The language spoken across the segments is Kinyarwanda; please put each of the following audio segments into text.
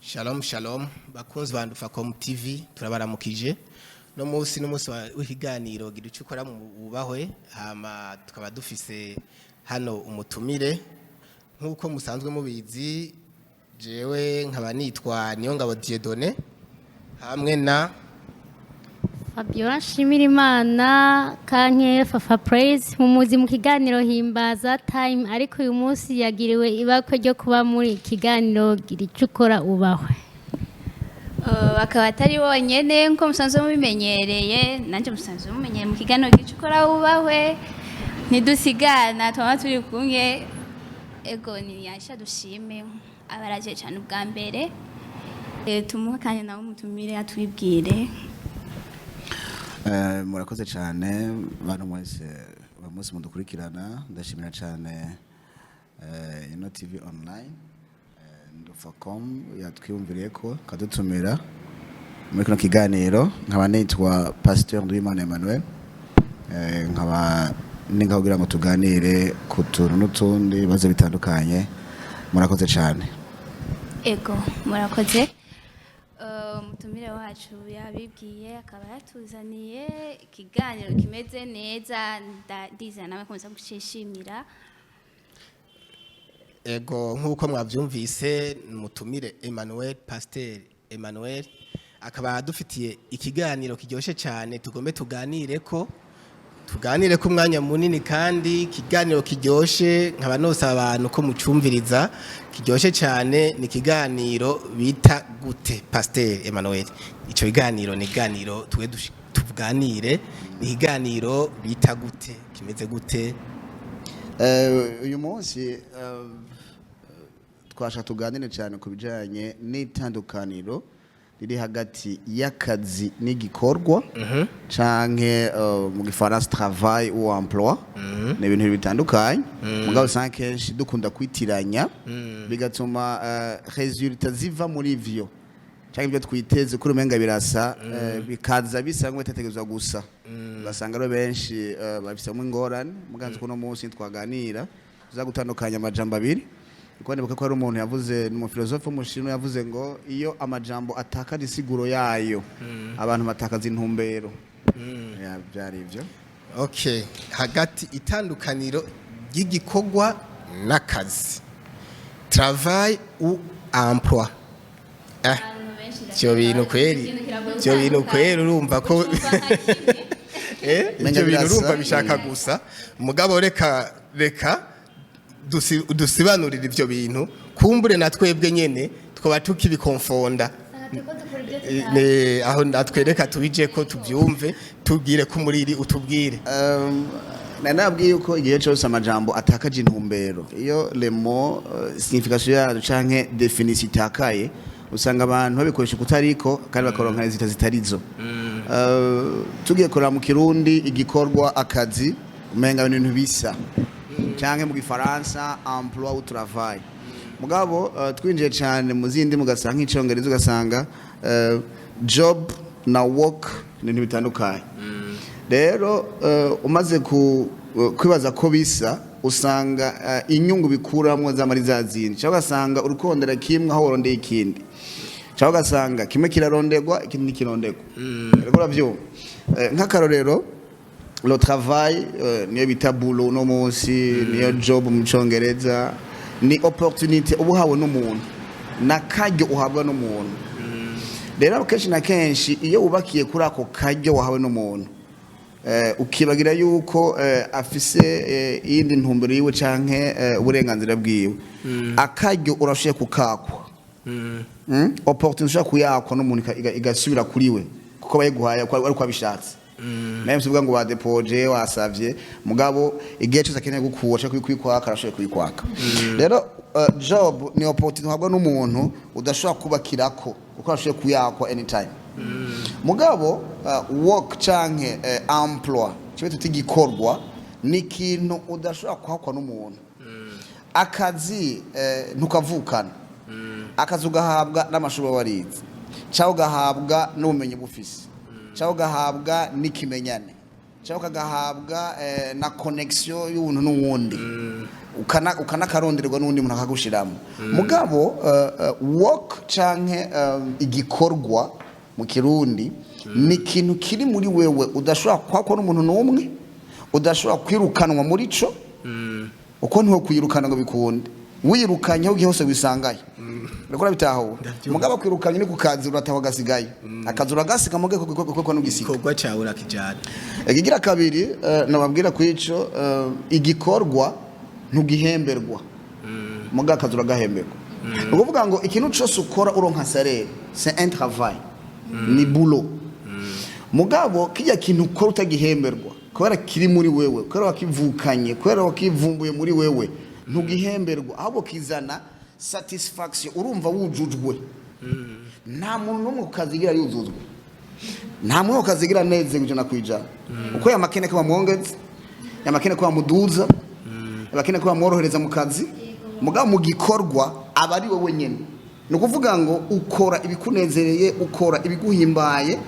Shalom shalom bakunzi ba Ndufacom TV turabaramukije no munsi w'ikiganiro GIRA ICO UKORA WUBAHWE hama tukaba dufise hano umutumire nkuko musanzwe mubizi jewe nkaba nitwa Niyongabo Dieudonné hamwe na Fabiola Nshimirimana kanke Fafa Praise mumuzi mu kiganiro himbaza time ariko uyu munsi yagiriwe ibakwe ryo kuba muri kiganiro GIRA ICO UKORA WUBAHWE akaba atari wonyene nko musanzwe mubimenyereye nanje musanzwe mumenyereye mu kiganiro GIRA ICO UKORA WUBAHWE ntidusigana twama turi kumwe ego ni yasha dushime abaraje cyane ubwa mbere tumuha kanya nawe mutumire atwibwire. Murakoze cyane bantu mwese bamusi mudukurikirana ndashimira cyane ino TV online Ndufacom yatwiyumviriye ko kadutumira muri kino kiganiro nkaba nitwa Pasteur NDUWIMANA Emmanuel nkaba ninga kugira ngo tuganire ku tuntu n'utundi baze bitandukanye murakoze cyane. Ego murakoze mutumire wacu yabibwiye akaba yatuzaniye ikiganiro kimeze neza ndizana nawe komeza gushishimira. Ego nkuko mwavyumvise mutumire Emmanuel Pasteur Emmanuel akaba dufitiye ikiganiro kiryoshe cyane tugombe tuganire ko umwanya munini kandi ikiganiro kiryoshe nkaba nosaba abantu ko mucumviriza kiryoshe cyane ni ikiganiro bita gute Pasteur Emmanuel ico kiganiro ni ikiganiro tuganire ni ikiganiro bita gute kimeze gute uyu munsi twasha tuganire cyane ku bijanye n'itandukaniro riri hagati y'akazi n'igikorwa canke mu gifaransa travail ou emploi ni ibintu bitandukanye mugabo sankenshi dukunda kwitiranya bigatuma resultat ziva muri ivyo canke ibyo twiteze kuri umenga birasa bikaza bisa ngo bitategezwa gusa basanga ro benshi babisamo ingorane muganze kuno munsi twaganira za gutandukanya amajambo abiri kuko nibuka ko ari umuntu yavuze mu filosofe umushino yavuze ngo iyo amajambo ataka disiguro yayo abantu batakaza intumbero ya byari ivyo. Okay, hagati itandukaniro ry'igikorwa n'akazi travail ou emploi cyo bintu kweri urumva ko ibyo bintu urumva bishaka gusa mugabo reka dusibanurira ivyo bintu kumbure natwebwe nyene twaba tukibikonfonda aho natwereka tubije ko tubyumve tubwire ko muriri utubwire. Nanabwiye yuko igihe cyose amajambo atakaje intumbero iyo le mot signification yayo canke definition itakaye usanga abantu babikoresha kutariko kandi bakaronka izita zitarizo. Tugiye kora mu Kirundi igikorwa akazi umenga ibintu bisa canke mu gifaransa emploi ou travail mugabo twinjiye cyane mu zindi mugasanga icongereza ugasanga job na work n'ibintu bitandukanye rero umaze kwibaza ko bisa usanga inyungu bikuramwo z'amari zazindi cyangwa ugasanga urukondera kimwe aho urondeye ikindi cyangwa ugasanga kimwe kirarondegwa ikindi kirondegwa rero uravyo nk'akarorero le travail niyo bita boulot no munsi niyo job mu congereza ni opportunité ubuhawe n'umuntu nakaryo uhabwa n'umuntu rero kenshi na kenshi iyo ubakiye kuri ako karyo wahawe n'umuntu ukibagira yuko afise yindi ntumbero yiwe canke uburenganzira bwiwe akaryo urashiye kukakwa opportunité ushaka kuyakwa n'umuntu igasubira kuri we kuko bayiguhaye ariko abishatse même si ngo badepoje wasavye mugabo igihe cyose akeneye gukura cyo kwikwaka arashoye kwikwaka rero job ni opportunity uhabwa n'umuntu udashobora kubakirako uko arashoye kuyakwa anytime mugabo work canke emploi cyo tutigikorwa ni kintu udashobora kwakwa n'umuntu akazi ntukavukana akazi ugahabwa n'amashuri warize cyangwa ugahabwa n'ubumenyi bufise cyangwa ugahabwa n'ikimenyane cyangwa ugahabwa na connection y'ubuntu n'uwundi ukanakaronderwa n'undi muntu akagushiramo mugabo work canke igikorwa mu kirundi ni ikintu kiri muri wewe udashobora kwakora umuntu n'umwe udashobora kwirukanwa muri co uko ntiho kwirukana ngo bikunde wirukanye aho hose wisangaye Rekora bitaho mugabo kwirukanye ni kukazi urataho gasigaye akazura gasiga muge ko n'ugisika igikorwa cyawe urakijana ikigira kabiri nababwira kwico igikorwa ntugihemberwa muga akazura gahemberwa ukuvuga ngo ikintu cyose ukora uronka salaire c'est un travail ni boulot mugabo kijya kintu ukora utagihemberwa kubera kiri muri wewe kubera wakivukanye kubera wakivumbuye muri wewe ntugihemberwa ahubwo kizana satisfaction urumva wujujwe nta muntu n'umwe ukazigira yuzuzwe nta muntu ukazigira neze kujana kwijana uko yamakene kwa mwongeze yamakene kwa muduza yamakene kwa mworohereza mu kazi mugabo mu gikorwa aba ari wowe nyene no kuvuga ngo ukora ibikunezereye ukora ibiguhimbaye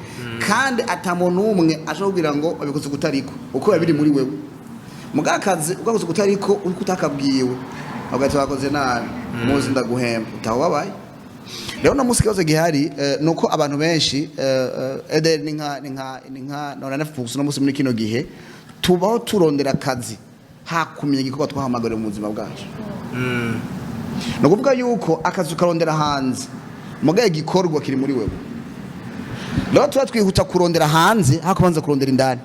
kandi atamuntu umwe ashobora ngo abikoze kutariko uko yabiri muri wewe mugakazi ugakoze kutariko uri kutakabwiwe agati wakoze nabi muzi ndaguhemba utaho babaye rero no musikibazo gihari nuko abantu benshi eder ninka nona nafuso no musi muri kino gihe tubaho turondera akazi hakumye igikorwa twahamagara mu buzima bwacu no kuvuga yuko akazi ukarondera hanze mugaye gikorwa kiri muri wewe rero tuba twihuta kurondera hanze hakubanza kurondera indani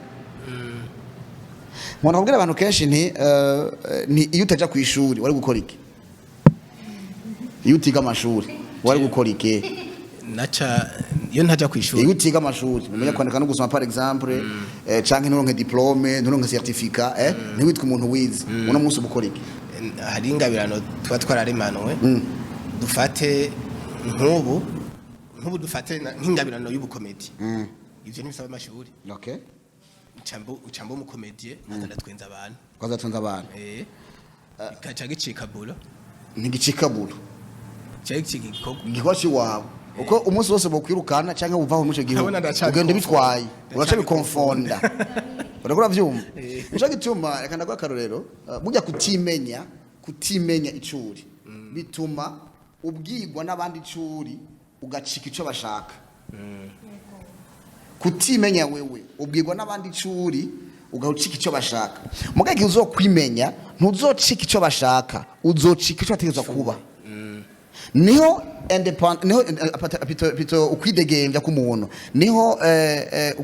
Mwana kubwira abantu kenshi ni iyo utaja ku ishuri wari gukora iki iyo utiga amashuri wari gukora iki iyo ntaja ku ishuri iyo utiga amashuri umenya kwandika no gusoma par exemple canke nturonke diplome nturonke certificat ntiwitwe umuntu wize uno munsi ubukora iki hari ingabirano tuba twararemanwe dufate nk'ubu dufate nk'ingabirano y'ubukomedi ivyo ntibisaba amashuri okay Uchambo mu komedie atandatwenza abantu kwazatunza abantu kaca gicika bulo ntigicika bulo cyari gikwashi wawe uko umunsi wose bokwirukana canke uvaho mu cyo gihugu ugende bitwaye uraca bikonfonda urakora vyuma nico gituma yakanda kwa karorero burya kutimenya icuri bituma ubwigwa n'abandi icuri ugacika ico bashaka kutimenya wewe ubwirwa n'abandi icuri ugaucika icyo bashaka mugagi uzokwimenya ntuzocika icyo bashaka uzocika icyo ategezwa kuba niho pito ukwidegembya k'umuntu niho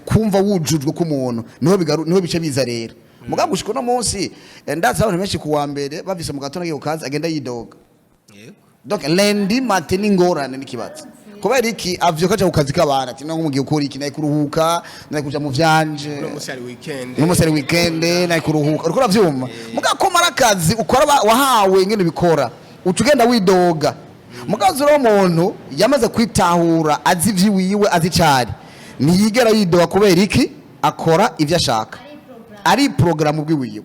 kumva wujujwe k'umuntu niho bice biza rero mugabo ushiko no munsi ndaza abantu benshi kuwa mbere bavise mu gatondo giye kazi agenda yidoga donc lundi matin ingorane n'ikibazo kubera iki avyo kaje kukazi kabana ati nango mugiye ukora iki nayi kuruhuka nayi kuja mu vyanje no musari weekend nayi kuruhuka uriko uravyuma mugakomara akazi ukora wahawe ngene bikora utugenda widoga mugazo ro muntu yamaze kwitahura azi vyiwiwe azi cari niyigera yidoga kubera iki akora ivyo ashaka ari program bwiwiwe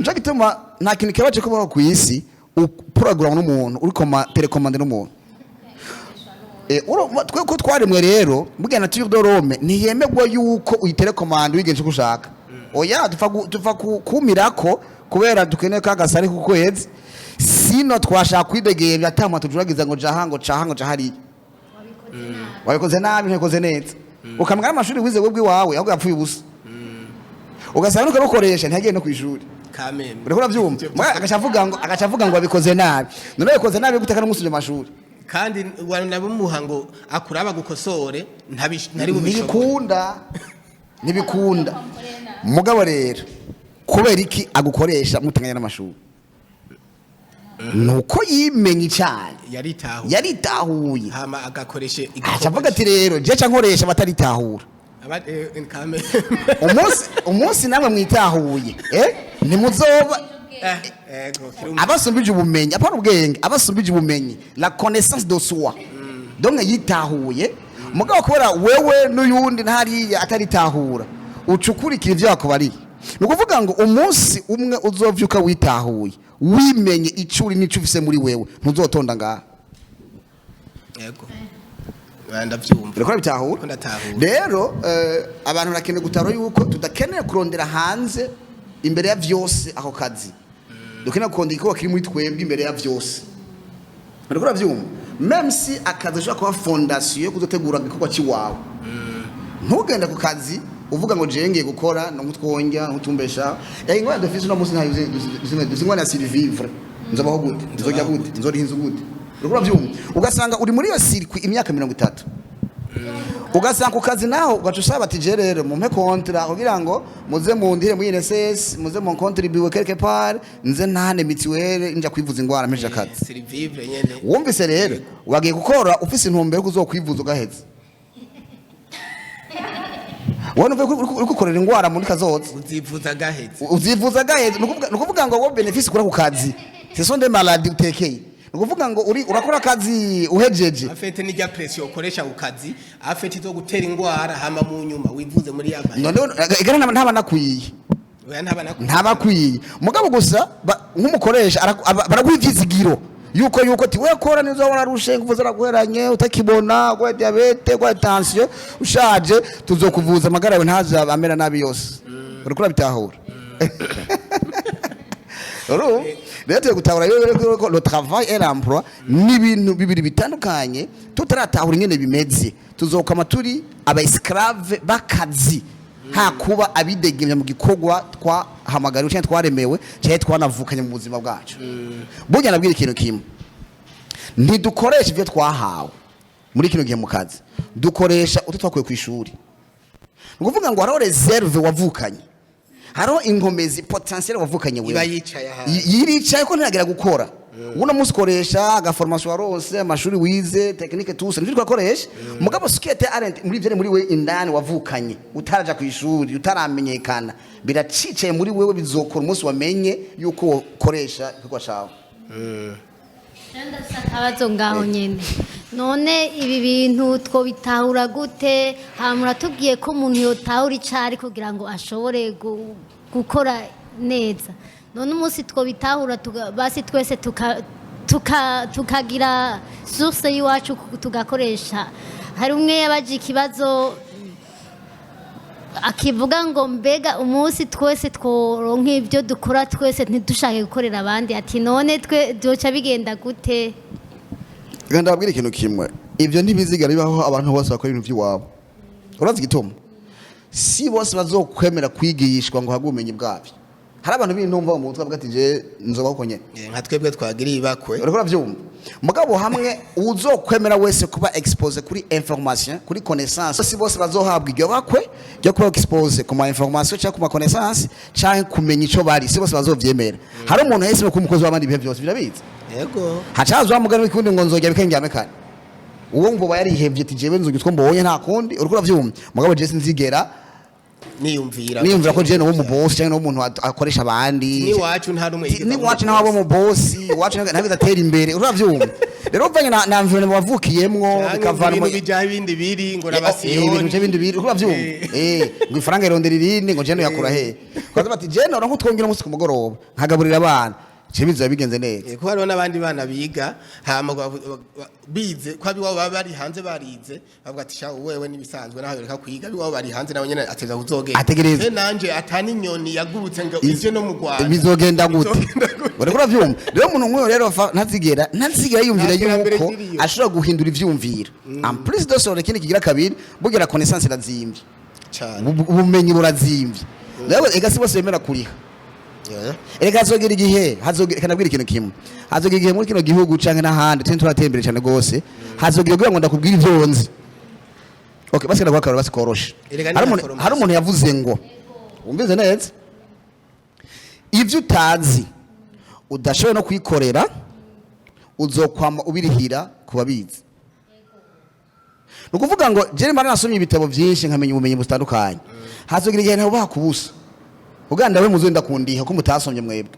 nje gituma nta kintu kibaje kubaho ku isi program n'umuntu uri telecommande n'umuntu ko twarimwe rero bugena tuyudorome ntiyemegwa yuko uyitelecommande wigenje kushaka oya tufa kumirako kubera dukeneye kagasari ku kwezi sino twashaka kwidegeye atama tujuragiza ngo jahango cahari wabikoze nabi ntikoze neza ukamwara amashuri wize gobwi wawe aho yapfuye ubusa ugasanga nuko rukoresha ntiyagiye no kwishuri kameme ureko byumva agacavuga ngo wabikoze nabi none yikoze nabi guteka no musuje amashuri kandi wanabumuha ngo akuraba gukosore ntari ntibikunda mugabo rero kubera iki agukoresha mutanganya n'amashuri nuko yimenye cyane yaritahuye hama agakoreshe acavuga ati rero je cankoresha bataritahura umunsi namwe mwitahuye ntimuzoba abasumbije ubumenyi apana ubwenge abasumbije ubumenyi la connaissance de soi donc yitahuye mugabo kubera wewe n'uyundi ntari ataritahura ucukurikira ivyo yakobari nukuvuga ngo umunsi umwe uzovyuka witahuye wimenye icuri n'ico ufise muri wewe ntuzotonda ngaha yego ndavyumva rekora bitahura rero abantu nakene gutaro yuko tudakeneye kurondera hanze imbere ya vyose aho kazi dukeneye gukunda igikorwa kiri muri twebwe imbere ya byose uriko uravyumva même si akazi ashobora kuba fondation yo kuzotegura igikorwa cy'iwawe ntugende ku kazi uvuga ngo jenge gukora no mutwonja ntutumbesha ingwa ndafise no musi ntayo duzingwa na survivre nzobaho gute nzojya gute nzori hinzu gute uriko uravyumva ugasanga uri muri yo circuit imyaka 30 ugasanga ku kazi naho ugacusaba ati je rero mumpe contrat kugira ngo muze mundire muri NSS muze mon contribuer quelque part nze ntane mituelle inja kwivuza ingwara mpeje akazi survivre nyene wumvise rero wagiye gukora ufise intumbero kuzokwivuza ugaheza wone uri gukorera ingwara muri kazoza uzivuza gaheze nukuvuga ngo wo benefisi kuri ku kazi ce sont des maladies utekeye nukuvuga ngo urakora kazi uhejeje afete n'ijya pression ukoresha ku kazi afete zo gutera ingwara hama mu nyuma wivuze muri yaba none igana ntaba nakwiye ntabakwiye mugabo gusa nk'umukoresha baragwivizigiro yuko ti wekora nizo wararushe kuvuza raguheranye utakibona kwa diabete kwa tension ushaje tuzokuvuza amagara yawe ntaza amera nabi yose urikura bitahura rero gutahura rero le travail et l'emploi ni bintu bibiri bitandukanye tutaratahura ingene bimeze tuzokama turi aba esclave bakazi hakuba abidegemye mu gikorwa twahamagariwe cyane twaremewe cyane twanavukanye mu buzima bwacu burya nabwira ikintu kimwe ntidukoresha ibyo twahawe muri kino gihe mu kazi dukoresha uto twakuye ku ishuri nguvuga ngo hariho reserve wavukanye hariho inkomezi potentiel wavukanye wewe yiricaye ko ntiragira gukora uno munsi koresha agaformation warose amashuri wize technique tous nivyo twakoresha mugabo sukete arent muri byo muri we indani wavukanye utaraja ku ishuri utaramenyekana biracicaye muri wewe bizokora umunsi wamenye yuko ukoresha ikigo cyawe abazo ngaho nyene none ibi bintu two bitahura gute hamura tugiye ko umuntu yotahura icari kugira ngo ashobore gukora neza none umunsi two bitahura basi twese tukagira source yiwacu tugakoresha hari umwe yabaje ikibazo akivuga ngo mbega umunsi twese tworonka ibyo dukora twese ntidushake gukorera abandi ati none twe byoca bigenda gute ganda babwira ikintu kimwe ibyo ntibizigara bibaho abantu bose bakora ibintu by'iwabo urazi gituma si bose bazokwemera kwigishwa ngo hagumenye bwabyo hari abantu bintumva mu mutwe bavuga ati je nzoba ukonye nka twebwe twagiriye bakwe uriko uravyumva mugabo hamwe uzokwemera wese kuba expose kuri information kuri connaissance si bose bazohabwa iryo bakwe ryo kuba expose ku ma information cyangwa ku ma connaissance cyangwa kumenya ico bari si bose bazovyemera hari umuntu yese ko umukozi w'abandi bihe byose birabizi yego hacazwa mugano w'ikundi ngo nzojya bikenjyame kane uwo ngo bayarihevye ati jewe nzojya two mbonye nta kundi uriko uravyumva mugabo je sinzigera niyumvira ko je no mu boss cyangwa no umuntu akoresha abandi ni wacu nta rumwe ni wacu nabo mu boss wacu ntabiza atera imbere uravyumva rero vanye na mvune bavukiyemwo bikavana mu bijahe ibindi biri ngo nabasiyoni ibindi biri uravyumva ngo ifaranga irondera irindi ngo je no yakura he kwaza bati je no nkutwongera umunsi ku mugoroba nkagaburira abana Chibiza bigenze neza. Ko hariho nabandi bana biga hama bize ko abi wabo bari hanze barize bavuga ati sha wewe nibisanzwe naho reka kwiga abi wabo bari hanze nawe nyene ateza kuzogenda. Ategereza. Nanje atani nyoni yagurutse ngo ije no mu Rwanda. Bizogenda gute? Bari kuravyumva. Rero umuntu nk'uyo rero ntazigera yumvira yuko ashobora guhindura ivyumviro. En plus de ça rekini kigira kabiri bugera connaissance irazimvye. Cyane. Ubumenyi burazimvye. Rero egasi bose bemera kuriha. Erega hazogera igihe kanabwira ikintu kimwe hazogera igihe muri kino gihugu canke n'ahandi tene turatembere cyane gose hazogera kugira ngo ndakubwira ivyo nzi okay basi ndakora basi korosha hari umuntu yavuze ngo umbize neza ivyo utazi udashoboye no kwikorera uzokwama ubirihira kubabizi nukuvuga ngo je mara nasomye ibitabo byinshi nkamenya ubumenyi butandukanye hazogera igihe nabo bakubusa Uganda we muzenda kundiha ko mutasomye mwebwe.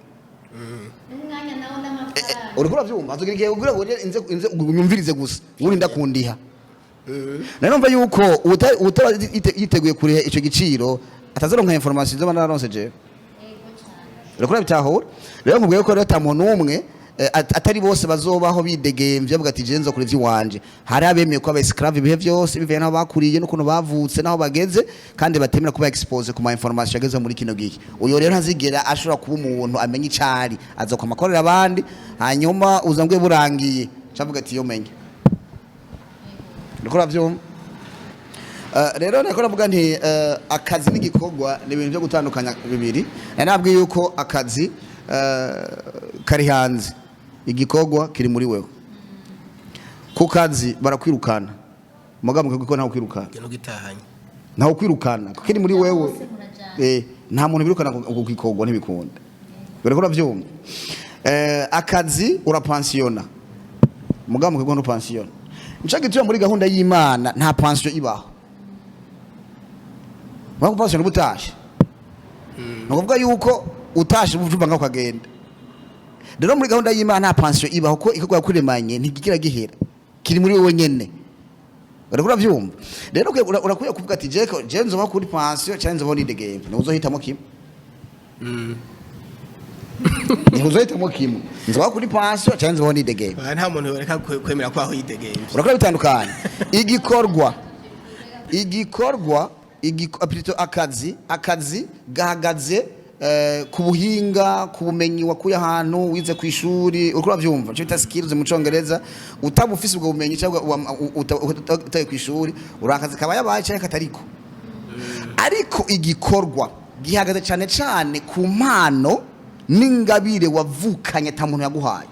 Umwanya nawo n'amafaranga. Urikura vyumva azogiriye ugura inze unyumvirize gusa. Uri ndakundiha. Nari numva yuko utaba yiteguye kuriha ico giciro atazaronka information zo banaronse je. Urikura bitahura. Rero nkubwiye ko rero tamuntu umwe atari bose bazobaho bidegemvye bavuga ati je nzo kuri ivy'iwanje hari abemeye ko aba esclave ibihe byose bivuye naho bakuriye n'ukuntu bavutse naho bageze kandi batemera kuba expose ku ma information yageze muri kino gihe uyo rero ntazigera ashobora kuba umuntu amenya icari azokoma korera abandi hanyuma uzambwe burangiye cavuga ati yo menye ndikora vyumva rero nako navuga nti akazi n'igikorwa ni ibintu byo gutandukanya bibiri nabwiye yuko akazi kari hanze igikorwa kiri muri wewe ku kazi barakwirukana mugabo mukiko ntaho kwirukana geno gitahanye ntaho kwirukana kiri muri wewe nta muntu birukana ku gikorwa ntibikunda birakora byumva akazi urapansiona mugabo mukiko no pansiona nshaka tuya muri gahunda y'Imana nta pansiyo ibaho bakupansiona butashe nukuvuga yuko utashe uvuga ngo kagenda rero muri gahunda y'Imana nta pansiyo ibaho ko ikorwa kuremanye ntigigira gihera kiri muri wowe nyene barakora byumva rero urakuye kuvuga ati je nzoba kuri pansiyo cyane nzoba ni degeme nuzohitamo kimwe uzohitamo kimwe nzoba kuri pansiyo cyane nzoba ni degeme nta muntu reka kwemera kwaho yidegeme urakora bitandukanye igikorwa akazi gahagaze ku buhinga ku bumenyi wakuye ahantu wize ku ishuri ukora byumva cyo bita skills mu Congereza utabufise ubwo bumenyi cyangwa utaye ku ishuri urakazi kaba yabaye cyane katariko ariko igikorwa gihagaze cyane cyane ku mpano n'ingabire wavukanye ta muntu yaguhaye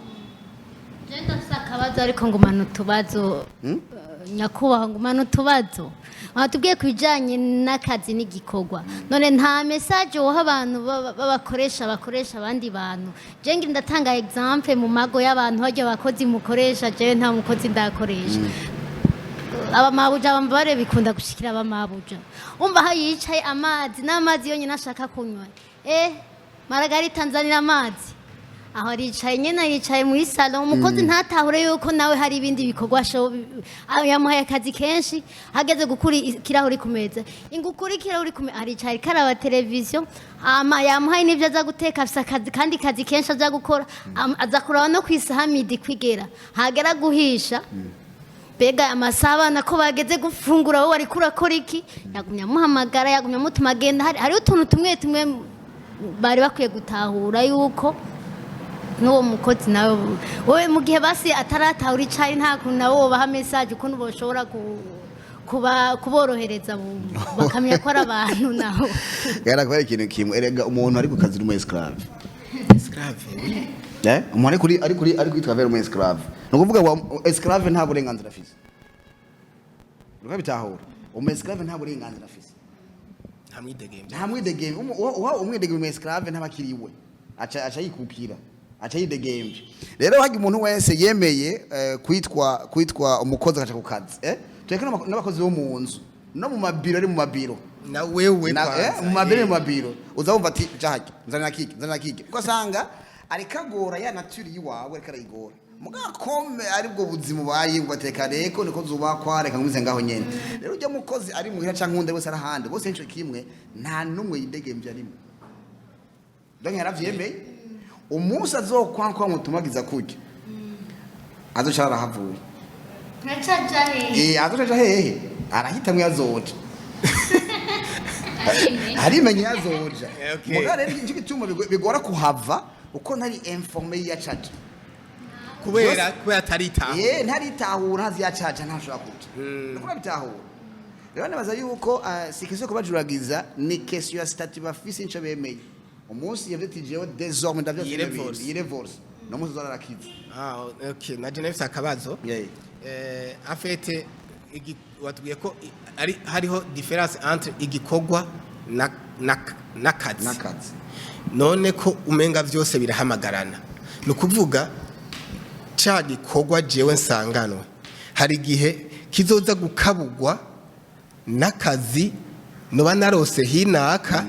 Jenda sakabazo ariko ngo manu tubazo nyakubaho ngo manu tubazo atubwiye kubijanye n'akazi n'igikorwa none nta message woha abantu bakoresha abandi bantu je ngira ndatanga example mu mago y'abantu hajye abakozi mukoresha je nta mukozi ndakoresha abamabuja bambare bikunda gushikira abamabuja umva hayicaye amazi n'amazi yonyine ashaka kunywa Margarita Tanzania amazi aho aricaye nyene yicaye muri salon umukozi ntatahure yuko nawe hari ibindi bikorwa yamuhaye akazi kenshi hageze gukuri kirahuri kumeza ingukuri kirahuri kumeza aricaye karaba television yamuhaye nivyo aza guteka afisa akazi kandi kazi kenshi aza gukora aza kuraba no kwisaha midi kwigera hagera guhisha bega amasaba nako bageze gufungura wowe ari kurakora iki yagumya muhamagara yagumya mutuma genda hari utuntu tumwe bari bakwiye gutahura yuko n'uwo mukozi nawe wowe mu gihe basi ataratahura icari nta kuntu nawe wobaha message ukuntu boshobora kuborohereza bakamenya ko ari abantu naho yarakora ikintu kimwe erega umuntu ari ku kazi n'umu esclave umuntu ari kwitravera umu esclave nukuvuga esclave nta burenganzira afise rukabitahura umu esclave nta burenganzira afise nta mwidegembye umwidegembye umu esclave ntabakiriwe aca yikukira acha yidegembye rero hagi umuntu wese yemeye kwitwa umukozi akaca ku kazi tureke n'abakozi bo mu nzu no mu mabiro ari mu mabiro na wewe mu mabiro mu mabiro uzabumva ati jahage nzana kike uko asanga ari kagora ya nature yiwawe karayigora mugakome ari bwo buzima baye ubateka reko niko zubakwa reka ngumize ngaho nyene rero ujya mukozi ari muhira canke hunde bose arahande bose nco kimwe nta numwe yidegembye arimo donc yaravyemeye umusa azokwankwa mutumagiza kurya azocara arahavuye azoca hehe arahita mwe azoja harimenye azoja mugare n'iki gituma bigora kuhava uko ntari informé yacaje kubera taritahura ntaritahura hazi yacaje ntashobora kuja nuko bitahura rero nabaza yuko sikise kubajuragiza ni question ya statut bafise inco bemeye umunsi yavetijeho désormais ndavyo yirevorce no muzo zarakiza okay na Geneve akabazo afete watubwiye ko ari hariho difference entre igikorwa n'akazi none ko umenga vyose birahamagarana nukuvuga ca gikorwa jewe nsanganwe hari gihe kizoza gukabugwa n'akazi noba narose hinaka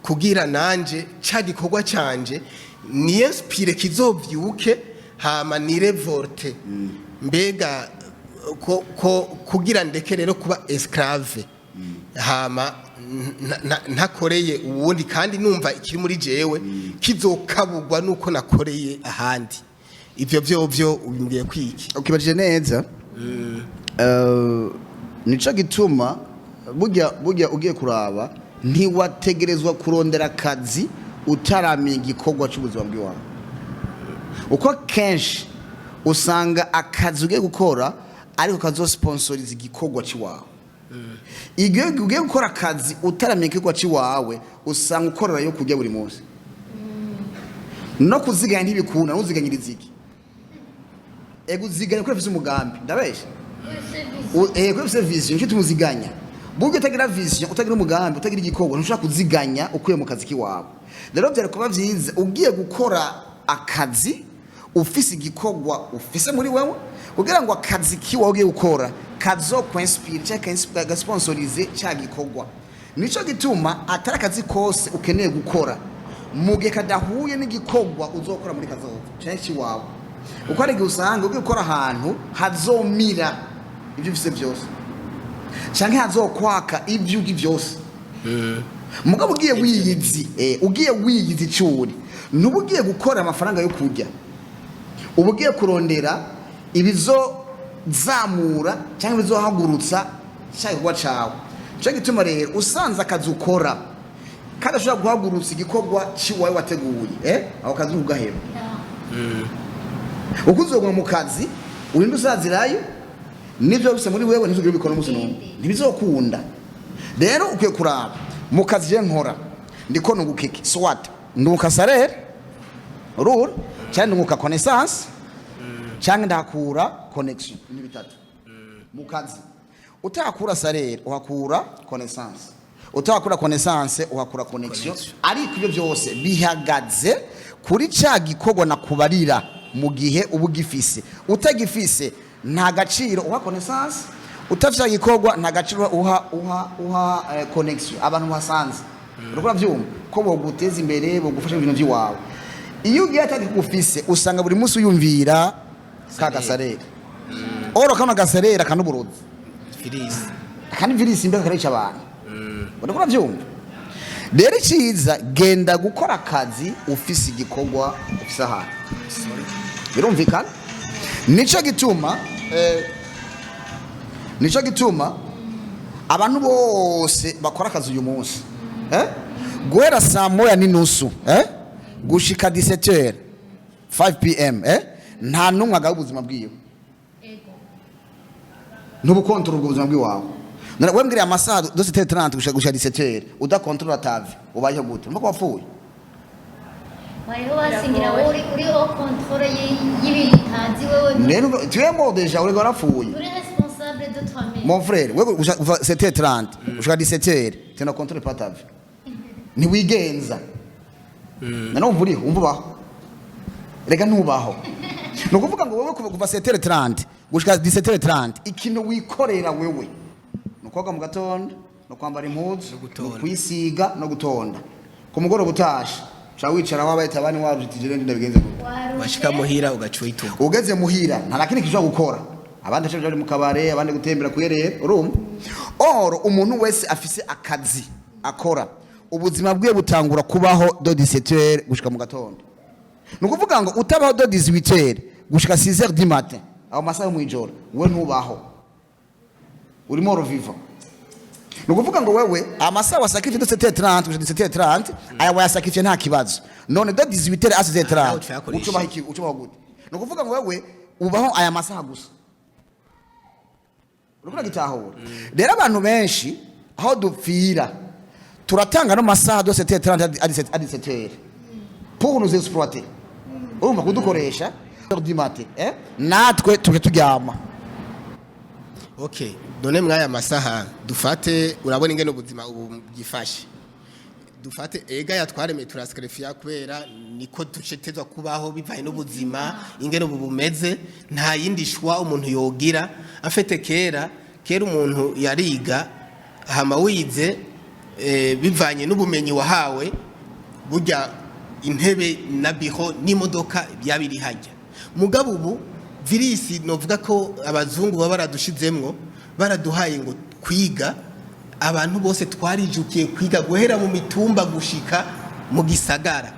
kugira nanje ca gikorwa canje ni inspire kizovyuke hama ni revolte mbega kugira ndeke rero kuba esclave hama ntakoreye uwundi kandi numva ikiri muri jewe kizokabugwa nuko nakoreye ahandi ivyo vyovyo ubimbwiye kwiki ukibajije neza nico gituma burya ugiye kuraba ntiwategerezwa kurondera akazi utaramenya igikorwa cy'ubuzima bw'iwawe uko kenshi usanga akazi ugiye gukora ariko kazosponsoriza igikorwa cy'iwawe igihe ugiye gukora akazi utaramenya igikorwa cy'iwawe usanga ukorera yo kujya buri munsi no kuziganya ntibikunda ntuziganyirize iki ego uziganya kuri umugambi ndabesha kuri vision nicyo tumuziganya buryo utagira vision utagira umugambi utagira igikorwa ntushaka kuziganya ukuye mu kazi kiwawe rero byari kuba byiza ugiye gukora akazi ufise igikorwa ufise muri wewe kugira ngo akazi kiwawe ugiye gukora kazo kwinspire cyangwa gasponsorize cya gikorwa nico gituma atari akazi kose ukeneye gukora mugihe kadahuye n'igikorwa uzokora muri kazoza cyangwa wawe uko ari usanga ugiye gukora ahantu hazomira ibyo ufise byose cyangwa hazokwaka ibyo ugi byose mugabo ugiye wiyizi cyuri nubugiye gukora amafaranga yo kujya ubugiye kurondera ibizo zamura cyangwa ibizohagurutsa cyangwa cawe cyo gituma rero usanze akazi ukora kada ushobora guhagurutsa igikorwa ciwawe wateguye aho kazi ugaheba ukuzogwa mu kazi urinde usazirayo nivyo bise muri wewe ntuzugire bikora umunsi n'umwe ntibizokunda rero ukwiye kuraba mu kazi je nkora ndiko nungukiki swat ndunguka salaire rule cyane ndunguka connaissance cyangwa ndakura connection ni bitatu mu kazi utakura salaire uhakura connaissance utakura connaissance uhakura connection ariko ibyo byose bihagaze kuri cya gikorwa nakubarira mu gihe ubugifise utagifise nta gaciro uha connaissance utafite gikorwa nta gaciro uha connection abantu basanze urukora byumva ko boguteza imbere bogufasha ibintu by'iwawe iyo ugiye atagifise usanga buri munsi uyumvira kagasarera oro kana gasarera kanuburuzi virisi kandi virisi imbere karecha abantu urukora byumva rero cyiza genda gukora akazi ufise igikorwa ufise aha birumvikana nico gituma abantu bose bakora akazi uyu munsi guhera saa moya n'inusu gushika 17h 5 pm nta numwe agaho ubuzima bwiwe ntubukontorora ubuzima bwiwawe wewe mbwira amasaha 2:30 gushika 17h udakontorora tave ubayeho gute mvuga wapfuye Wayo wasingira uri au contrôle y'ibintu utazi wewe nero tuyemo deja uri garapfuye uri responsable de toi-même mon frère wewe uva 7:30 ushaka 17h tena contrôle pas tave ni wigenza nano umvuriho umvubaho rega ntubaho nukuvuga ngo wewe kuva 7:30 gushika 17:30 ikintu wikorera wewe nukoga mu gatondo no kwambara impuzu no kwisiga no gutonda ku mugoro butasha wicara wabayita abani warujitije ndabigenze gute washika muhira ugacuyitunga ugeze muhira nta nakindi kishobora gukora abandi cyo bari mu kabare abandi gutembera kuyerera urumva umuntu wese afise akazi akora ubuzima bwiye butangura kubaho do 17h gushika mu gatondo nukuvuga ngo utabaho do 18h gushika 6h du matin aho masaha yo mwijoro we ntubaho uri mort vivant nukuvuga ngo wewe amasaha wasakifye 17:30 gushika 17:30 aya wayasakifye nta kibazo none do 18h asize 30 ucubaho gute nukuvuga ngo wewe ubaho aya masaha gusa urukura gitahura rero abantu benshi aho dupfira turatanga no masaha 17:30 à 17h pour nous exploiter urumva kudukoresha du matin natwe tuje turyama okay none mwaya masaha dufate urabona ingene ubuzima ubu gifashe dufate ega yatwaremeye turaskrefia kubera niko ducetezwa kubaho bivaye n'ubuzima ingene ubu bumeze nta yindi shwa umuntu yogira afete kera umuntu yariga hama wize bivanye n'ubumenyi wahawe burya intebe nabiho n'imodoka byabiri hajya mugabo ubu virisi novuga ko abazungu baba baradushizemwo baraduhaye ngo kwiga abantu bose twarijukiye kwiga guhera mu mitumba gushika mu gisagara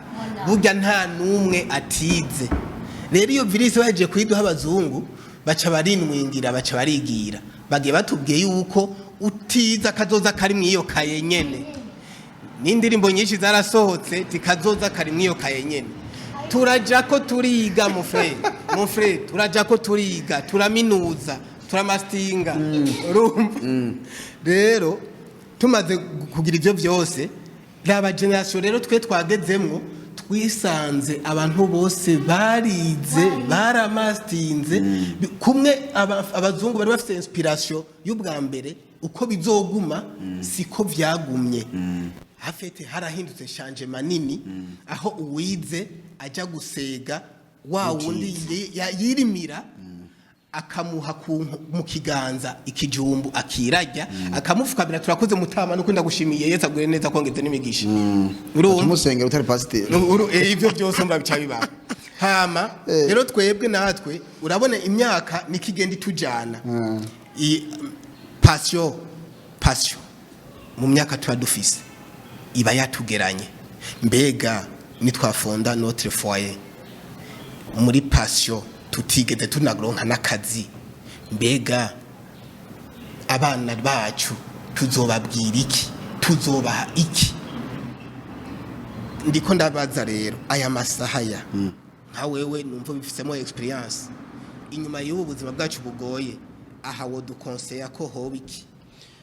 burya nta numwe atize rero iyo virisi baje kuyiduha abazungu baca barinwingira baca barigira bagiye batubwiye yuko utiza kazoza kari mwiyo kaye nyene n'indirimbo nyinshi zarasohotse tikazoza kari mwiyo kaye nyene turaja ko turiga mon frère turaja ko turiga turaminuza turamastinga rero tumaze kugira ivyo vyose raba generation rero twe twagezemwo twisanze abantu bose barize baramastinze kumwe abazungu bari bafite inspiration y'ubwa mbere uko bizoguma siko vyagumye hafete harahindutse chanje manini aho uwize aja gusega wa wundi yirimira akamuha mu kiganza ikijumbu akirajya akamufukabira turakoze mutama no kwenda gushimiye Yesu agure neza kongeze n'imigisha umusengero utari pasteur ivyo byose mba bica biba hama rero twebwe natwe urabona imyaka nikigenda itujana passion mu myaka tuba dufise iba yatugeranye mbega nitwafonda notre foyer muri passion tutigeze tunagronkana n'akazi mbega abana bacu tuzobabwira iki tuzobaha iki ndiko ndabaza rero aya masahaya nka wewe numva bifisemo experience inyuma y'ubu buzima bwacu bugoye aha wo dukonseya ko hoba iki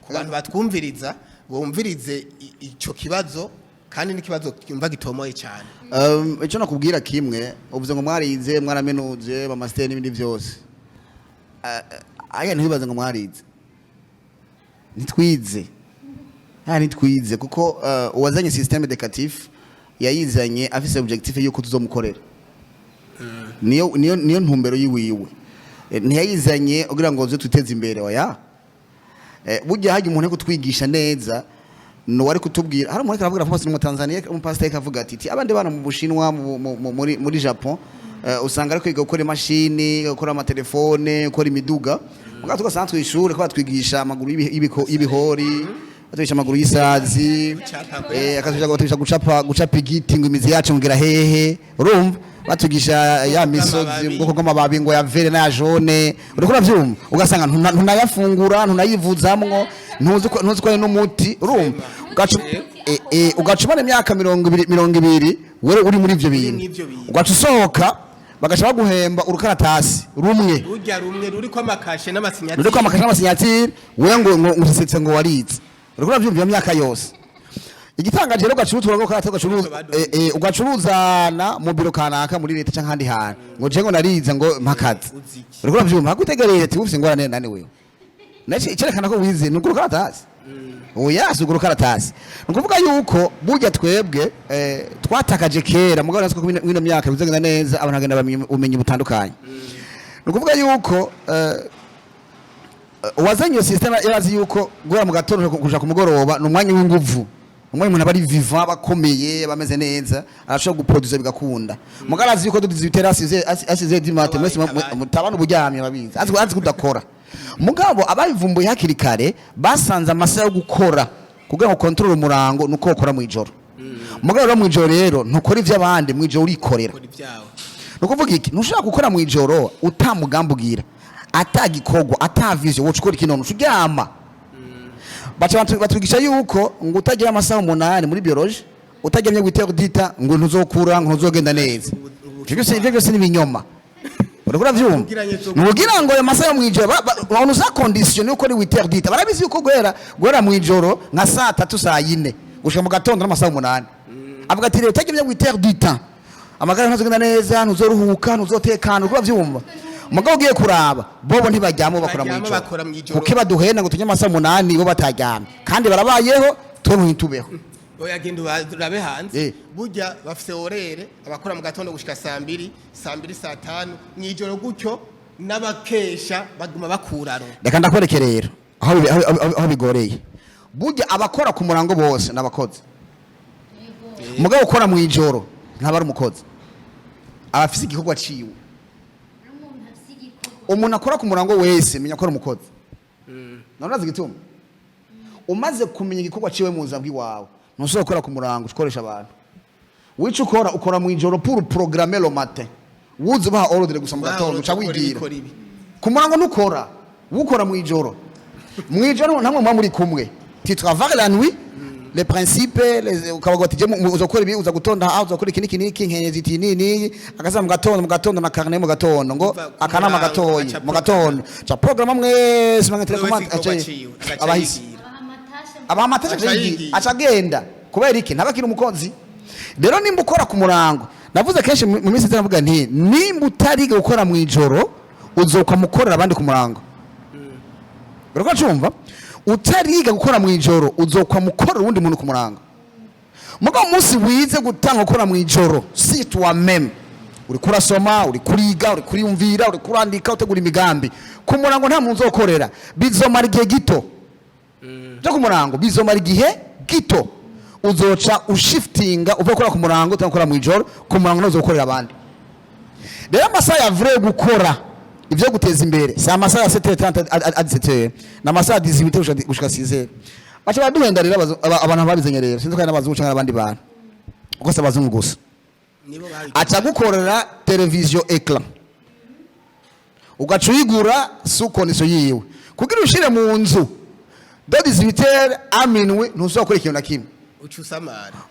ku bantu batwumviriza bumvirize ico kibazo kandi n'ikibazo cyumva gitomoye cyane icyo nakubwira kimwe uvuze ngo mwarize mwaramenuje ba master n'ibindi byose aya ntibibaze ngo mwarize nitwize kuko uwazanye système éducatif yayizanye afise objectif yuko tuzomukorera niyo ntumbero yiwiwe ntiyayizanye kugira ngo zo tuteze imbere oya burya haje umuntu kutwigisha neza no wari kutubwira hari umuntu aravuga mu Tanzania umupasiteri akavuga ati abandi bana mu Bushinwa muri Japon usanga ari kwiga gukora imashini gukora amatelefone gukora imiduga mugato tugasanga twishuri ko batwigisha amaguru y'ibihori batwigisha amaguru y'isazi akatwigisha gucapa igiti ngo imizi yacu ngira hehe urumva batugisha ya misozi ubwoko bw'amababi ngo ya vere na jaune uriko byuma ugasanga ntunayafungura ntunayivuzamwo ntuzi ko n'umuti urumva ugacumana imyaka 200 wewe uri muri ivyo bintu ugaca usohoka bagaca baguhemba urukaratasi rumwe ruri kwa amakashe n'amasinyatire wewe ngo ngusetse ngo warize uriko byumva imyaka yose igitangaje rero gacuruza ngo ugacuruzana mu biro kanaka muri leta canke handi hantu ngo je ngo narize ngo mpakaze uriko byumva hagutegereye ati ufise ngorane nani wewe naci cerekana ko wize nuko karatasi oya suguru karatasi nukuvuga yuko burya twebwe twatakaje kera mugabo natwe kwino myaka bizagenda neza abantu bagenda umenye butandukanye nukuvuga yuko wazanye system yarazi yuko gura mu gatondo kuja ku mugoroba numwanya w'inguvu umuntu abari vivant bakomeye bameze neza arashobora guproduce bigakunda mugarazi yuko dudize biterasi asize dimate mwese mutabana uburyamye babizi azi kudakora mugabo ababivumbuye hakiri kare basanze amasaha yo gukora kugira ngo control umurango nuko ukora mu ijoro mugabo mu ijoro rero ntukora ivy'abandi mu ijoro urikorera nukuvuga iki ntushaka gukora mu ijoro utamugambugira atagikorwa atavision wo cukora ikintu uryama batwigisha yuko ngo utagira amasaha 8 muri biology utagemye gwitera dita ngo ntuzokura ngo ntuzogenda neza ivyo byose nibinyoma uragura vyumva nugira ngo ayo masaha yo mwijoro abantu za condition yuko ari witera dita barabizi yuko gwera mwijoro nka saa 3 saa 4 gushika mu gatondo n'amasaha 8 avuga ati rero utagemye gwitera dita amagara ntazogenda neza ntuzoruhuka ntuzotekana uragura vyumva mugabo ugiye kuraba bobo ntibajyamo bakora mu ijoro kuko baduhena ngo tunye amasaha 8 bo bataryamye kandi barabayeho tontu ntubeho oya genda urabe hanze burya bafise orere abakora mu gatondo gushika saa 2 saa 5 mwijoro gutyo n'abakesha baguma bakuraro reka ndakwereke rero aho bigoreye burya abakora ku murango bose n'abakozi mugabo ukora mu ijoro ntabari umukozi abafise igikorwa ciwe umuntu akora ku murango wese menya akora umukozi nanazi gituma umaze kumenya igikorwa ciwe mu zabwi wawe ntushobora gukora ku murango ukoresha abantu wicu ukora mu ijoro pour programmer le matin wuze baha ordre gusa mu gatondo uca wigira ku murango nukora ukora mu ijoro ntamwe mwa muri kumwe tu travailles la nuit les principes ukabagotije uzokora ibi uzagutonda uzokora iki niki nkenye ziti nini akaza mu gatondo na carnet mu gatondo ngo akanama gatoyi mu gatondo cha programme mwese mwa telecommande abahisi abamatasha acagenda kubera iki ntabakira umukonzi rero nimba ukora ku murango navuze kenshi mu minsi taravuga nti nimba utariga gukora mu ijoro uzokwa mukorera abandi ku murango uriko cyumva utariga gukora mu ijoro uzokwa mukorera undi muntu ku murango mugo munsi wize gutanga gukora mu ijoro si toi même uri kurasoma uri kuriga uri kuriyumvira uri kurandika utegura imigambi ku murango nta muntu uzokorera bizomara igihe gito byo ku murango bizomara igihe gito uzoca ushiftinga uva gukora ku murango utangukora mu ijoro ku murango nozo gukorera abandi rero amasaha ya vrai gukora ivyo guteza imbere si amasaha ya 7:30 à 17h na amasaha ya 18h gushika 6h bacha baduhenda rero abantu babizenye rero sinzi ko n'abazungu cyangwa abandi bantu uko se abazungu gusa acha gukorera television écran ugacuyigura suko niso yiwe kugira ushire mu nzu do 18h à minuit ntuzokora ikintu na kimwe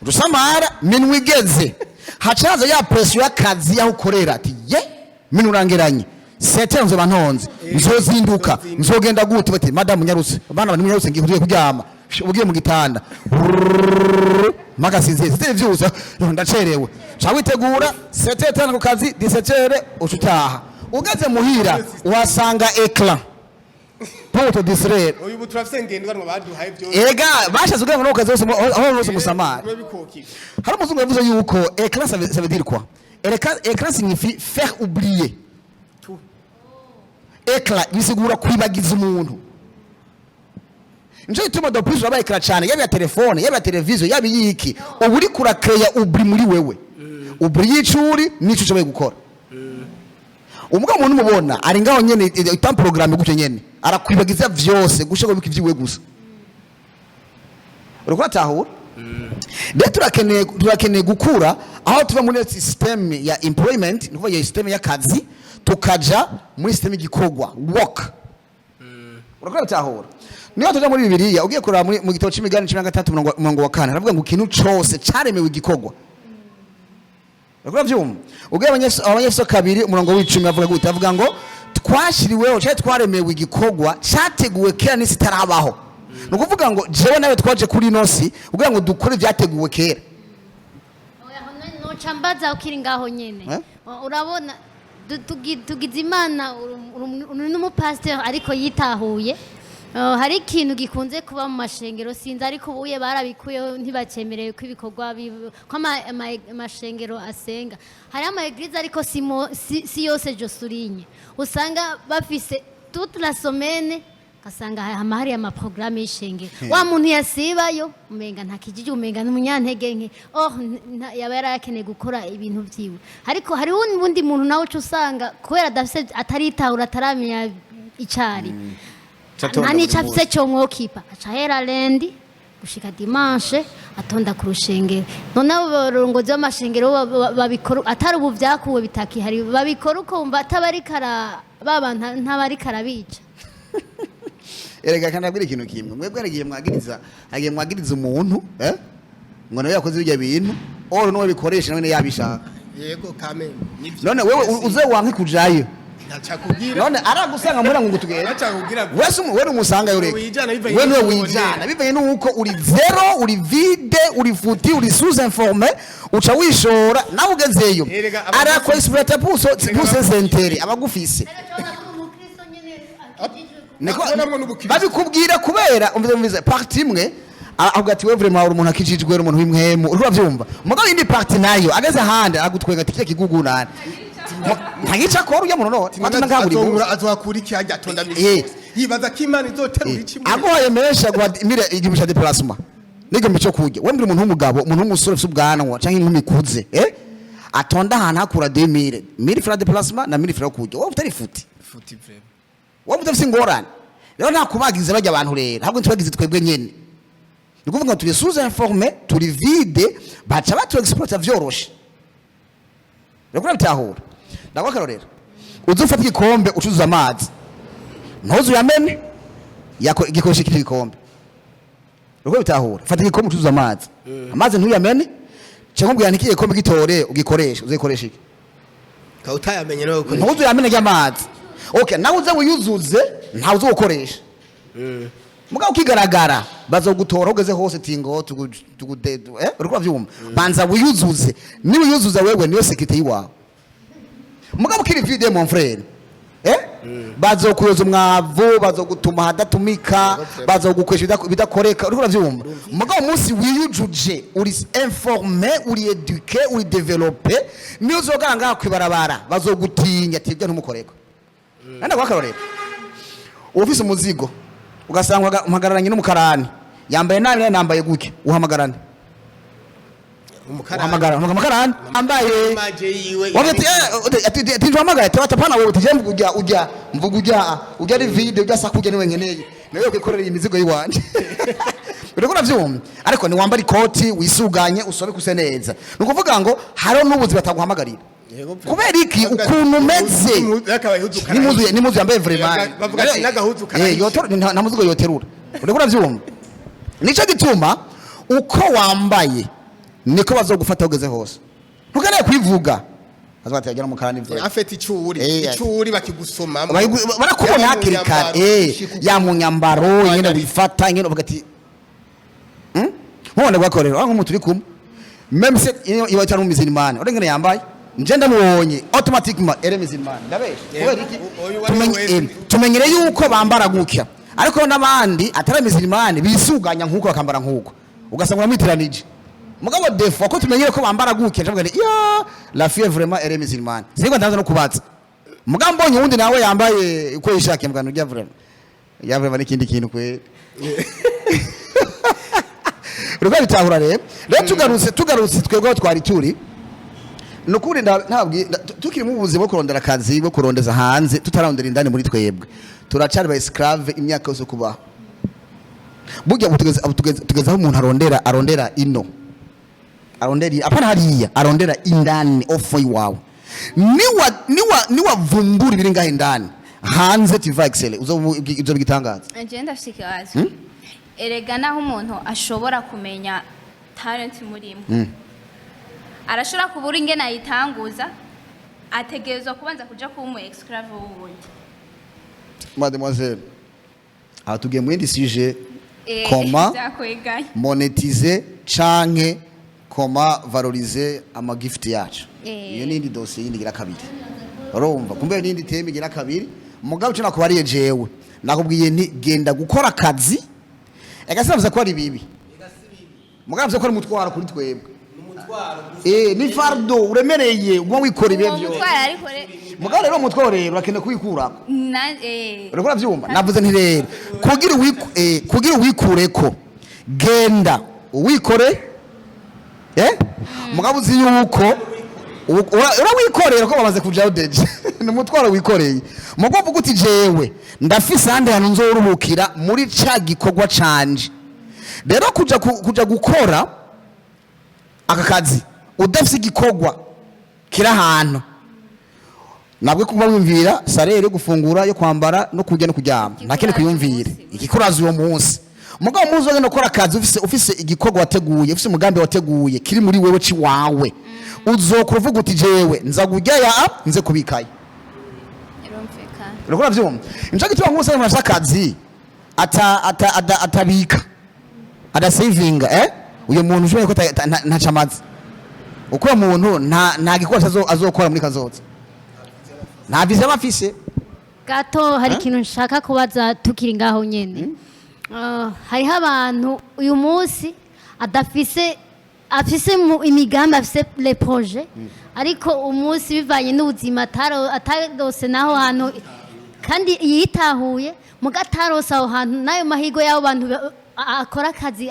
ucusamara minwe igeze hacaza ya pression y'akazi yaho ukorera ati ye minurangeranye sete nzo bantonze nzozinduka nzogenda gute bati madam nyarutse bana bani nyarutse ngiye kuryama ugiye mu gitanda magasinze site vyuza ndacerewe cha witegura sete tano ku kazi 17h ucutaha ugeze muhira wasanga écran poto disre uyu butrafise ngendwa no baduhaye byo ega bashaze ugira ngo kazi aho bose musamara hari umuzungu yavuze yuko écran ça veut dire quoi écran signifie faire oublier écran bisigura kwibagiza umuntu nje ituma do plus aba écran cyane yabe ya telefone yabe ya televiziyo yabe yiki uburi kurakreya ubri muri wewe ubri yicuri nico cyo gukora umugabo umuntu mubona ari ngaho nyene itam programme gutyo nyene arakwibagiza vyose gushaka biki vyiwe gusa uriko tahura rero turakeneye gukura aho tuva muri system ya employment nuko ya system ya kazi tukaja muri system y'igikogwa work uriko tahura niyo tuja muri Bibiliya ugiye kuraba mu gitabo c'imigani 13:4 aravuga ngo ikintu cose caremewe igikogwa uriko vyumva ugiye abanyefso 2:10 avuga gute avuga ngo twashiriweho cyo twaremewe igikogwa cyateguwe kera n'isi tarabaho nukuvuga ngo jewe nawe twaje kuri nosi ugira ngo dukore byateguwe kera oya no chambaza ukiri ngaho nyene urabona tugize imana uri n'umupasteur ariko yitahuye hari ikintu gikunze kuba mu mashengero sinzi ariko ubuye barabikuyeho ntibacemerewe ko ibikorwa ko amashengero asenga hari ama eglise ariko si yose josurinye usanga bafise toute la semaine kasanga hari ama programme y'ishengero wa muntu yasibayo umenga ntakijije umenga n'umunyantege nke yaba yarakeneye gukora ibintu byiwe ariko hari undi muntu nawe usanga kubera dafise ataritahura ataramenya icari nani chafise chomwokipa achahera lendi gushika dimanche atonda ku rushengero none abo barongozi b'amashengero babikora atari ubu vyakuwe bitaki hari babikora ukumva atabarikara babanta ntabarikara bica erega kandi abwira ikintu kimwe mwebwe aragiye mwagiriza umuntu ngo nawe yakoze ibyo bintu oro no bikoresha none yabishaka yego kamen none wewe uze wanki kujayo Nachakubwira none aragusanga muri ngo tugere nachakubwira wewe umusanga yo reka wewe wijana bivaye nuko uri zero uri vide uri futi uri sous informé uca wishora nawe ugezeyo arako exploiter pousse sentere abagufise babikubwira kubera umvize parti imwe avuga ati we vraiment uri umuntu akijijwe uri umuntu w'imwemu uri bavyumva mugabo indi parti nayo ageze handi agutwenga ati kigugunana ntagica ko urya muntu no matana ngaburi azwakura iki ajya atonda yibaza ko Imana izoterura iki agoye mesha gwa mire igimisha de plasma nigo mico kujya we mbiri umuntu w'umugabo umuntu w'umusore ufite ubwanwa canke inkumi kuze atonda ahantu hakura 2000 francs de plasma na 1000 francs kujya wowe utari futi vraiment wowe utafite ingorane rero nta kubagize bajya abantu rero ahubwo tubagize twebwe nyene nikuvuga turi sous informé turi vide baca batu exploiter vyoroshe rero bitahura ndabakarorera uzufata igikombe ucuzuza amazi ntuzu yamene igikoresho cy'igikombe ruko bitahura fata igikombe ucuzuza amazi ntuyamene cyangwa ngo yanike igikombe gitore ugikoresha uzikoresha iki kautayamenye no gukoresha ntuzu yamene y'amazi okay nawe uze wiyuzuze ntawe uzokoresha mugabo kigaragara bazogutora ugeze hose tingo tugudedu uriko byuma banza wiyuzuze niba uyuzuza wewe niyo sekete yiwawe mugabo kiri video mon frère bazokuyoza umwavu bazogutuma hadatumika bazogukwesha bidakoreka uriko byuma mugabo umunsi wiyujuje uri informé uri éduqué uri développé niyo uzoganga kwibarabara bazogutinya ati ibyo ntumukoreka nanda kwakarorera ufise umuzigo ugasanga umpagararanye n'umukarani yambaye nabi nambaye guke uhamagarane umukarani ambaye wabati ati duhamagare twatapana wewe tijembu ujya ari video ujya sakuje niwe nkeneye nayo kwikorera imizigo yiwanje uriko byumva ariko ni wambara ikoti wisuganye usobe kuse neza nukuvuga ngo haro n'ubuzi bataguhamagarira kubera iki ukuntu umeze nimuzu yambaye vraiment bavuga ati nagahuzu karani nta muzigo yoterura uriko byumva nico gituma uko wambaye niko bazogufata ugeze hose ntukeneye kwivuga azabati yagera mu karani vyo afete icuri bakigusoma barakubona hakiri kare ya munyambaro yene wifata ngene uvuga ati nkone gwakorera nko muturi kumwe même se iwa cyane mu mizinimane urengene yambaye nje ndamubonye automatiquement ere mizinimane ndabeshe tumenyere yuko bambara gukya ariko n'abandi atari mizinimane bisuganya nkuko bakambara nkuko ugasanga mwitiranije mugabo defo ko tumenyere ko bambara gukya ndavuga ni ya la fille vraiment ere mizinimane siko ndaza no kubatsa mugabo mbonye wundi nawe yambaye uko yishaka mugano ujya vraiment n'ikindi kintu kwe rugo bitahura rero tugarutse twebwe twari turi nukuri ntabwi tukiri mu buzima bwo kurondera akazi bwo kurondeza hanze tutararondera indani muri twebwe turacari ba esclave imyaka yose kubaho burya tugeze aho umuntu arondera ino arondera apana hariya arondera indani ofo iwawe niwa vumbura ibiri ngahe indani hanze tiva excel uzo bigitangaza agenda fisikiwazi erega naho umuntu ashobora kumenya talent murimo arashobora kubura ingene ayitanguza ategerezwa kubanza kuja ku mu esclave wundi mademoiselle tugiye mu yindi sujet comment monétiser canke comment valoriser ama gift yacu iyo nindi dossier yindi gira kabiri urumva kumbe nindi teme gira kabiri mugabo cyo nakubariye jewe nakubwiye nti genda gukora akazi egasavuza ko ari bibi mugabo byo ko ari mutwara kuri twebwe ni fardo uremereye ubwo wikora ibyo mugabo rero mutware urakene kwikura urakora byumva navuze nti rero kugira wikureko genda uwikore mugabo uzi yuko urawikorera ko bamaze kujaho deje ni mutwaro wikoreye mugabo uvuga uti jewe ndafise hande hano nzoruhukira muri ca gikorwa canje rero kuja gukora aka kazi udafise igikorwa kira ahantu nabwo kuba wimvira salere yo gufungura yo kwambara no kujya no kuryama nakene kuyumvire ikikuraza uwo munsi mugabo muzo ngene ukora akazi ufise igikorwa wateguye ufise umugambi wateguye kiri muri wewe ci wawe uzokuvuga uti jewe nza kujya ya nze kubikaye urokora byumva inshaka itwa nk'umusore mu akazi atabika ada saving uyo muntu ushoboye ko ntacamaze uko umuntu nta gikoresho azokora muri kazoza nta visa bafise gato hari ikintu nshaka kubaza tukiri ngaho nyene hariho abantu uyu munsi afise imigambi afise les projets ariko umunsi bivanye n'ubuzima atarose naho hantu kandi yitahuye mugatarose aho hantu nayo mahigo y'abo bantu akora akazi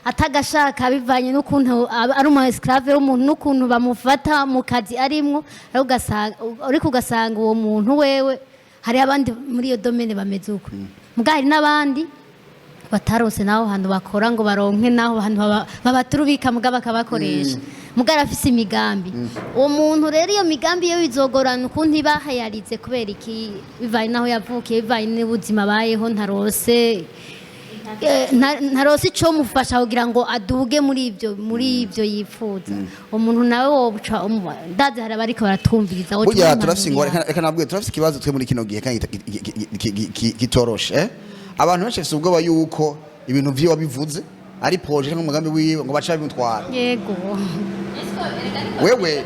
atagashaka bivanye n'ukuntu ari umu esclave w'umuntu n'ukuntu bamufata mu kazi arimwo ariko ugasanga uwo muntu wewe hari abandi muri iyo domaine bameze uko muga hari n'abandi batarose naho hantu bakora ngo baronke naho hantu babaturubika muga bakabakoresha mugara afise imigambi uwo muntu rero iyo migambi yo bizogorana ukuntu ibahayarize kubera iki bivaye naho yavukiye bivaye n'ubuzima bayeho ntarose ico mufasha kugira ngo aduge muri ivyo yifuza umuntu nawe wobuca ndaze hari abariko baratumviriza burya turafise ingorane reka nabwiye turafise ikibazo twe muri kino gihe kandi kitoroshe abantu benshi bafise ubwoba yuko ibintu vyiwe bivuze ari projet cyangwa umugambi wiwe ngo baca bimutwara yego wewe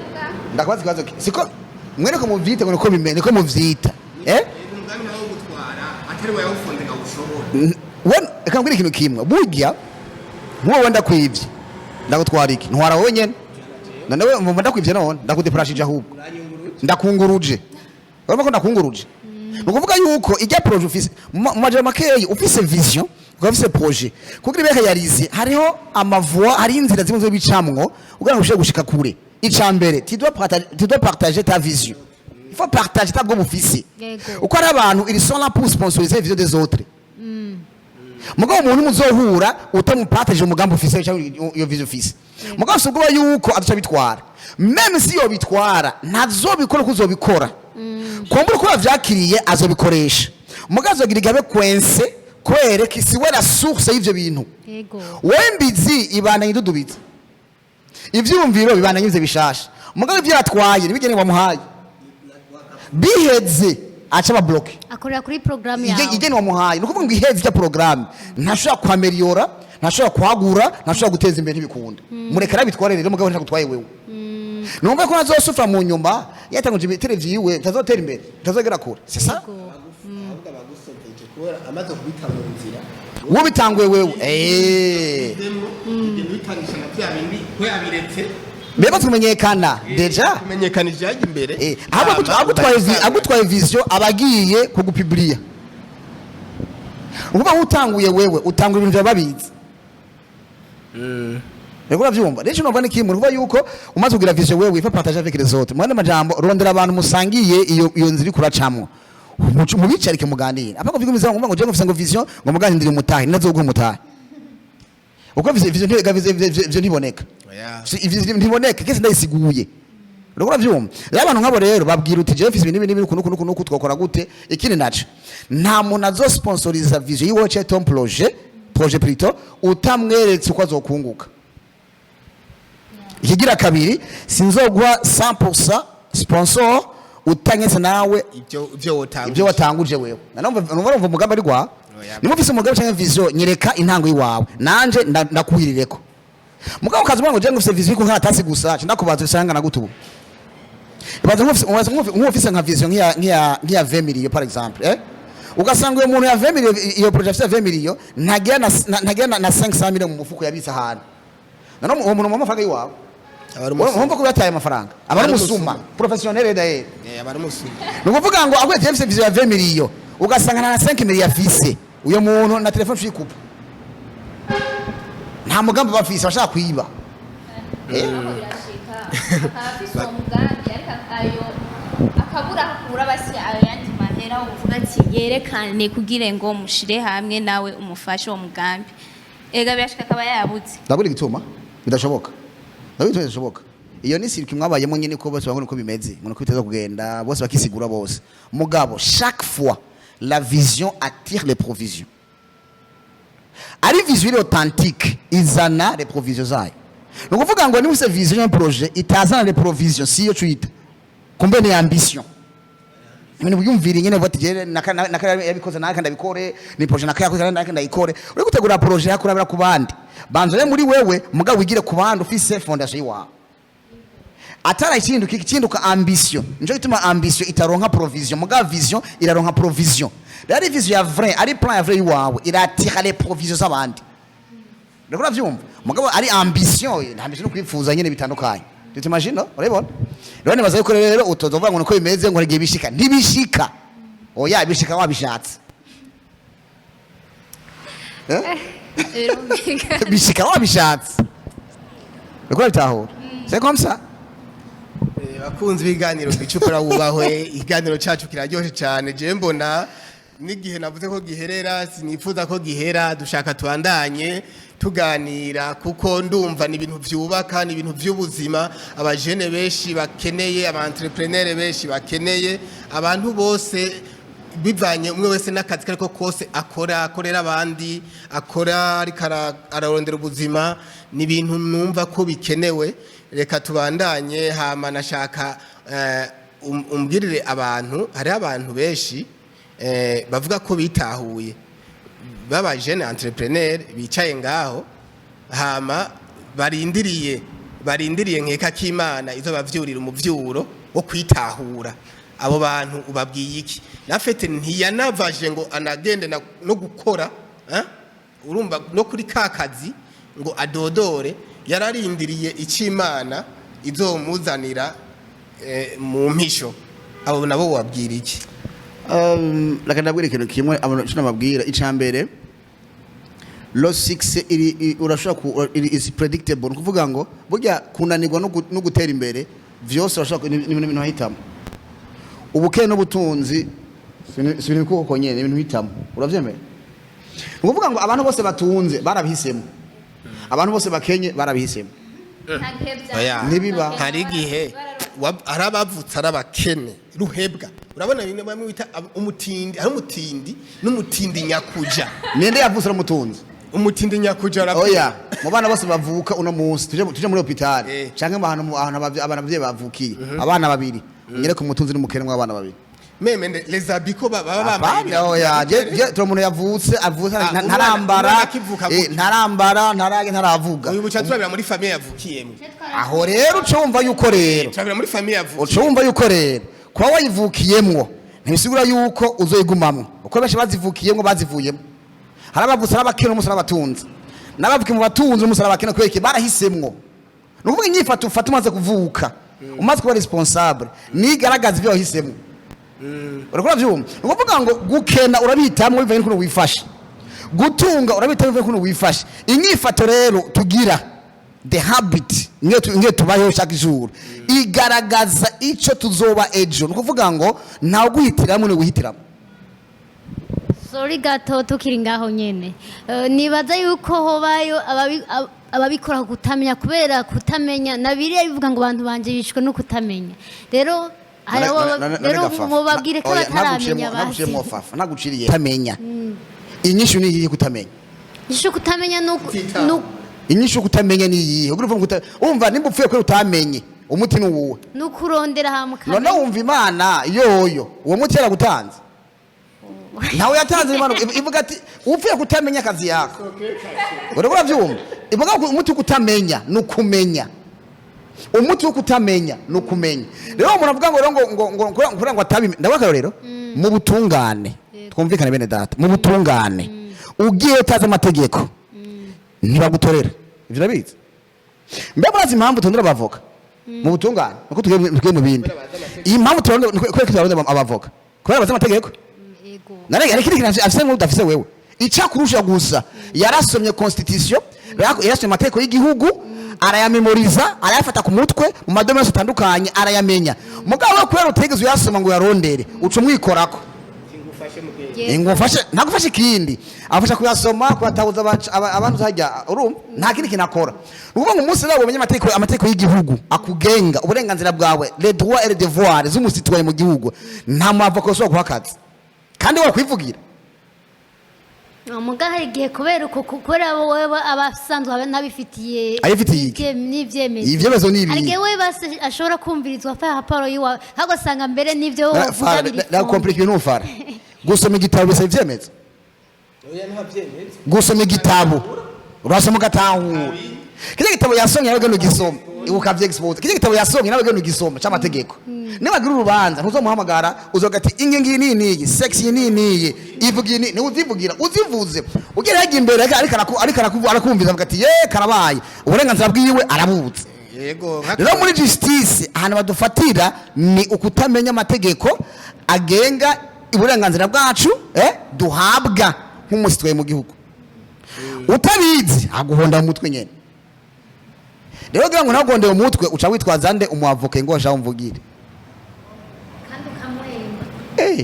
ndakubaza ikibazo siko mwereko muvyite ngo niko bimene niko muvyita umugambi nawo gutwara atari we yawufunde ngo ushobore wona reka mbwira ikintu kimwe burya nkuwo wenda kwivye ndagutwara iki ntwara wowe nyene nawe mumva ndakwivye none ndakudeprashije ahubwo ndakunguruje urumva ko ndakunguruje nukuvuga yuko ijya projet ufise mu majambo makeyi ufise vision ufise projet kugira ibeka yarize hariho amavoix hari inzira zimwe zo bicamwo ugira ngo gushika kure icambere tu dois partager ta vision il faut partager ta gomme ufise uko ari abantu ils sont là pour sponsoriser les visions des autres mugabo umuntu muzohura utamupartage umugambi ufise cyangwa iyo vision ufise mugabo subwo yuko aduca bitwara même si yo bitwara ntazobikora kuzobikora kumbura ko yavyakiriye azobikoresha mugabo azogira igabe kwense kwereka isiwe la source y'ivyo bintu wembizi ibandanye idudubiza ivyumviro bibandanye ivyo bishasha mugabo ivyo yatwaye nibigene bamuhaye biheze acha babloke akorera kuri programme yawe igene wamuhaye nukuvuga ngo iheze ya programme ntashobora kwameliora ntashobora kwagura ntashobora guteza imbere ntibikunda murekera bitware rero mugabo ntagutwaye wewe numva ko nazosufra mu nyuma yatanguje ibitereviyo iwe ntazotera imbere ntazogera kure c'est ça amaze kubita mu nzira wowe bitanguye wewe bitangisha na bya bindi ko yabiretse mbega tumenyekana deja kumenyekana ijyaje imbere agutwaye vision abagiye kugupublia uvuga utanguye wewe utangura ibintu byababizi Ego navyumva rero numva n'ikimwe uvuga yuko umaze kugira vision wewe ifa partage avec les autres mwene majambo rondera abantu musangiye iyo nzira ikuracamwo mu bicarike muganira apako vuga imiza ngo je ngufise ngo vision ngo muganire umutahe nazoguha umutahe uko vision ntiboneka vision ntiboneka kese ndayisiguye rero navyumva rero abantu nkabo rero babwira uti je mfise ibintu bibiri kunuku twakora gute ikindi naco nta muntu azosponsoriza vision yiwe cyo ton projet plutôt utamweretse uko azokunguka ikigira kabiri sinzogwa 100% sponsor utanyetse nawe ibyo watanguje wewe numva umugambi ari gwa nimufise umugambi cyangwa vision nyereka intango yiwawe nanje ndakuhirireko mugabo kazi mwango je ngufise vision ko nkatasi gusa ndakubaza usanga nagutubu baza nkufise nka vision nkiya 20 million par exemple ugasanga uyo muntu ya 20 million iyo project ya 20 million ntagera na 500 million mu mufuko yabitsa ahantu nano uwo muntu mu mafaranga yiwawe Wumva ko yataye amafaranga abari musuma professionnel d'ailleurs abari musuma nukuvuga ngo agwe tefise vision ya 20 million ugasanga na 5 million afise uyo muntu na telefone shikupa nta mugambi bafise bashaka kwiba akabura hakura basi ayandi mahera uvuga ati yerekane kugira ngo mushire hamwe nawe umufashe uwo mugambi ega byashika kaba yabutse ndaburi gituma bidashoboka ndabitweshoboka iyo ni siriki mwabayemo nyine ko bose babona uko bimeze ngo kwiteza kugenda bose bakisigura bose mugabo chaque fois la vision attire les provisions ari vision authentique izana les provisions zayo no kuvuga ngo ni use vision un projet itazana les provisions si yo twita kumbe ni ambition Mimi byumvira nyene bati je nakara yabikoze nakanda bikore ni projet nakaya nakanda ikore uri gutegura projet yakurabira ku bandi banzore muri wewe mugabo wigire ku bandi ufise fondation yiwa atara ikindu kikinduka ambition njo ituma ambition itaronka provision mugabo vision iraronka provision dari vision ya vrai ari plan ya vrai yiwawe iratira les provisions z'abandi ndakora vyumva mugabo ari ambition ntambition kwifuza nyene bitandukanye tutimagine urabona rero nibaza yuko rero utozova ngo uko bimeze ngo ngiye bishika ntibishika oya bishika wabishatse bishika wabishatse ukora bitahura c'est comme ça bakunze ibiganiro bicukura wubahwe iganiro cyacu kiraryoshe cyane je mbona n'igihe navuze ko giherera sinifuza ko gihera dushaka tubandanye tuganira kuko ndumva ni ibintu byubaka ni ibintu by'ubuzima abajene benshi bakeneye aba entrepreneur benshi bakeneye abantu bose bivanye umwe wese n'akazi kariko kose akorera abandi akora ariko ararondera ubuzima ni ibintu numva ko bikenewe reka tubandanye hama nashaka umbwirire abantu hari abantu benshi bavuga ko bitahuye baba jeune entrepreneur bicaye ngaho hama barindiriye nkeka k'Imana izo bavyurira umuvyuro wo kwitahura abo bantu ubabwiye iki nafete ntiyanavaje ngo anagende no gukora urumva no kuri kakazi ngo adodore yararindiriye ic'Imana izomuzanira mu mpisho abo nabo wabwira iki Lakandabwira ikintu kimwe abantu nababwira icambere lo 6 urashaka is predictable kuvuga ngo burya kunanirwa no gutera imbere vyose urashaka ibintu hitamo ubukene n'ubutunzi sibiri kuko nyene ibintu hitamo uravyemera kuvuga ngo abantu bose batunze barabihisemo abantu bose bakenye barabihisemo nibiba hari igihe arabavutse arabakene ruhebwa urabona bine bamwe wita umutindi ari umutindi n'umutindi nyakuja nende yavutse umutunzi umutindi nyakuja arapfa oya mu bana bose bavuka uno munsi tuje muri hospital canke abana bavye bavukiye abana babiri nyere ku mutunzi n'umukene mw'abana babiri meme les abiko baba bambaye oya je tro umuntu yavutse ntarambara ntarage ntaravuga uyu buca turabira muri famille yavukiyemo aho rero ucumva yuko rero turabira muri famille yavukiyemo ucumva yuko rero kwa wayivukiyemwo ntibisigura yuko uzoyigumamwo uko benshi bazivukiyemwo bazivuyemo harabavutse arabakene umusara batunze nabavukiye mu batunze umusara bakene kweke barahisemwo nukuvuga inyifato ufata umaze kuvuka umaze kuba responsable nigaragaza ibyo wahisemwo urakora byumva nukuvuga ngo gukena urabitamwe bivuye n'ukuntu wifashe gutunga urabitamwe bivuye n'ukuntu wifashe inyifato rero tugira the habit ngiye tubayeho chaque jour igaragaza ico tuzoba ejo nukuvuga ngo ntawe guhitiramo ni guhitiramo sorry gato tukiri ngaho nyene nibaza yuko hobayo ababikora kutamenya kubera kutamenya nabiriye bivuga ngo abantu banje bishwe no kutamenya rero mubabwire ko bataramenya basi naguciriye tamenya inyishu ni yiye kutamenya inyishu kutamenya inyishu kutamenya ni yiye urumva nimba upfuye ko utamenye umuti ni uwo nukurondera hamukana none wumva Imana yoyo uwo muti yaragutanze nawe yatanze Imana ivuga ati upfuye kutamenya akazi yako urabona byumva ivuga ko umuti kutamenya nukumenya umuti wo kutamenya nukumenya rero umuntu avuga ngo atabimenya ndabaka rero mu butungane twumvikane bene data mu butungane ugiye utaza amategeko ntibagutorera ivyo nabizi mbe murazi impamvu tondera abavoka mu butungane nuko tugiye mu bindi iyi mpamvu tondera abavoka kubera baza amategeko narega ariko ikintu afise nk'udafise wewe ica kurusha gusa yarasomye constitution yarasomye amategeko y'igihugu arayamemoriza arayafata ku mutwe mu madomero atandukanye arayamenya mugabo we kubera utegeze uyasoma ngo yarondere uca umwikorako ingufashe ntagufashe ikindi afasha kuyasoma kuyatabuza abantu hajya urumva nta kindi kinakora nuvuga ngo umunsi nawe umenye amategeko y'igihugu akugenga uburenganzira bwawe les droits et les devoirs z'umusitwaye mu gihugu nta mwavoka ushobora guhakaza kandi wakwivugira hari igihe kubera uko gukora wowe abasanzwe ntabifitiye n'ibyemezo ibyemezo ni ibi hari igihe we basi ashobora kumvirizwa fa raporo yiwa hagasanga mbere n'ibyo uvuga biri la compliqué no fara gusoma igitabo bisa ibyemezo gusoma igitabo urasoma gatahura kije gitabo yasomye nawe gano gisoma ukavye expose kije gitabo yasomye nawe gano gisoma cy'amategeko nibagira urubanza ntuzomuhamagara uzogati ingingi nini sexy nini ivugi ni uzivugira uzivuze ugera yagiye imbere ariko arakumviza agati ye karabaye uburenganzira bwiwe arabuze yego rero muri justice ahantu badufatira ni ukutamenya amategeko agenga uburenganzira bwacu duhabwa nk'umusitwaye mu gihugu utabizi aguhonda mu mutwe nyene rero gira ngo ntagondeye umutwe uca witwaza nde umuavoke ngo aje umvugire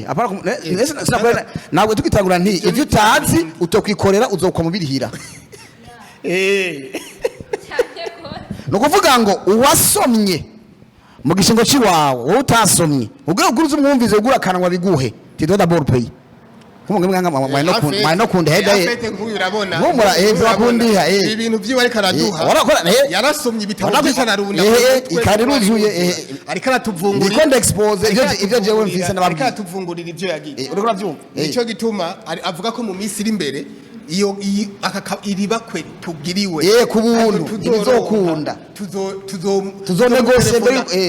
apara ntabwo tukitangura nti ivyo utazi utokwikorera uzokwa mubirihira nukuvuga ngo uwasomye mu gishingo ciwawe wowe utasomye ubwo uguruza umwumvize ugura kanwa biguhe tidoda ball pay no kunda heda urabona bakundiha ibintu vyiwe ariko araduha yarasomye ibitabo by'ishanarunda ikariruzuye ariko aratuvungurira ndiko ndexpose ivyo jewe mfise ariko aratuvungurira ivyo yagiye uriko uravyumva nico gituma avuga ko mu minsi iri imbere iyo iribakwe tugiriwe ku buntu ibizokunda tuzonegose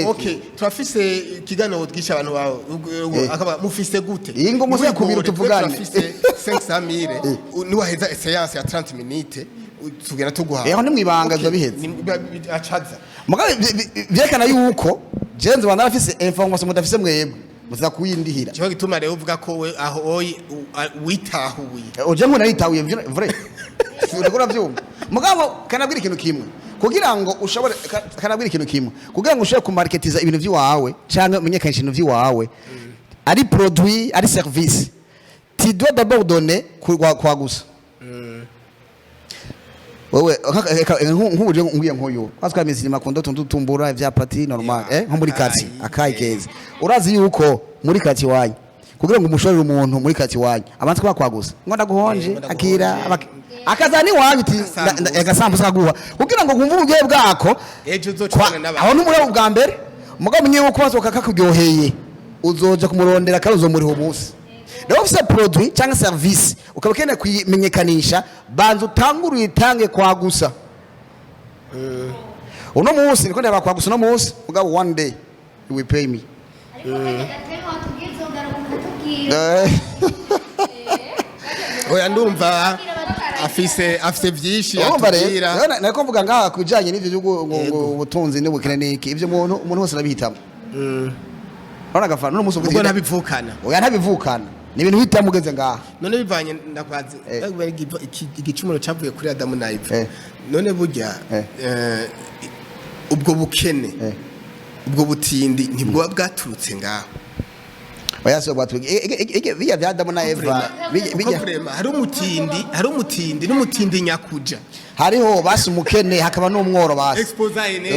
okay turafise ikiganiro twisha abantu bawe akaba mufise gute ingo muze kubira tuvugane turafise 500,000 niwaheza séance ya 30 minutes tugera tuguha eho ni mwibanga zabiheze acaza mugabe vyekana yuko jenze bana afise information mudafise mwebwe muza kuyindihira cyo gituma rero uvuga ko we aho witahuye oje nkuna yitahuye vrai uragora vyumva mugabo kanabwira ikintu kimwe kugira ngo ushobore kanabwira ikintu kimwe kugira ngo ushobore kumarketiza ibintu vyiwawe canke umenyekanisha ibintu vyiwawe ari produit ari service tu dois d'abord donner kwa gusa wewe nk'uje nguye nkoyo aswa iminsi makondo tundutumbura vya pati normal nko muri kati akayi keza urazi yuko muri kati wanyu kugira ngo umushorere umuntu muri kati wanyu abantu bakwagusa ngo ndaguhonje akira akazani wanyu ti agasambuza kaguha kugira ngo kumva ubugiye bwako ejo uzocana n'abantu aho numure ubwa mbere mugabo mwenye ko bazoka kakugyoheye uzoja kumurondera karuzo muri ho musi rero ufise produit cyangwa service ukaba kene kuyimenyekanisha banza utanguru itange kwa gusa uno musi niko ndaba kwa gusa no musi mugabo one day you will pay me oya ndumva afise vyinshi atubwira nako mvuga ngaha kujanye n'ivyo ubutunzi n'ubukene niki ivyo umuntu wose arabihitamo Ona gafana no muso ubwo ntabivukana oya ntabivukana ni ibintu hitamo ugeze ngaha none bivanye ndakwaze igicumuro cavuye kuri Adamu na Eva none burya ubwo bukene ubwo butindi ntibwo bwaturutse ngaho oya so bwatuge biya vya Adamu na Eva bijya hari umutindi n'umutindi nyakuja hariho basi umukene hakaba n'umworo basi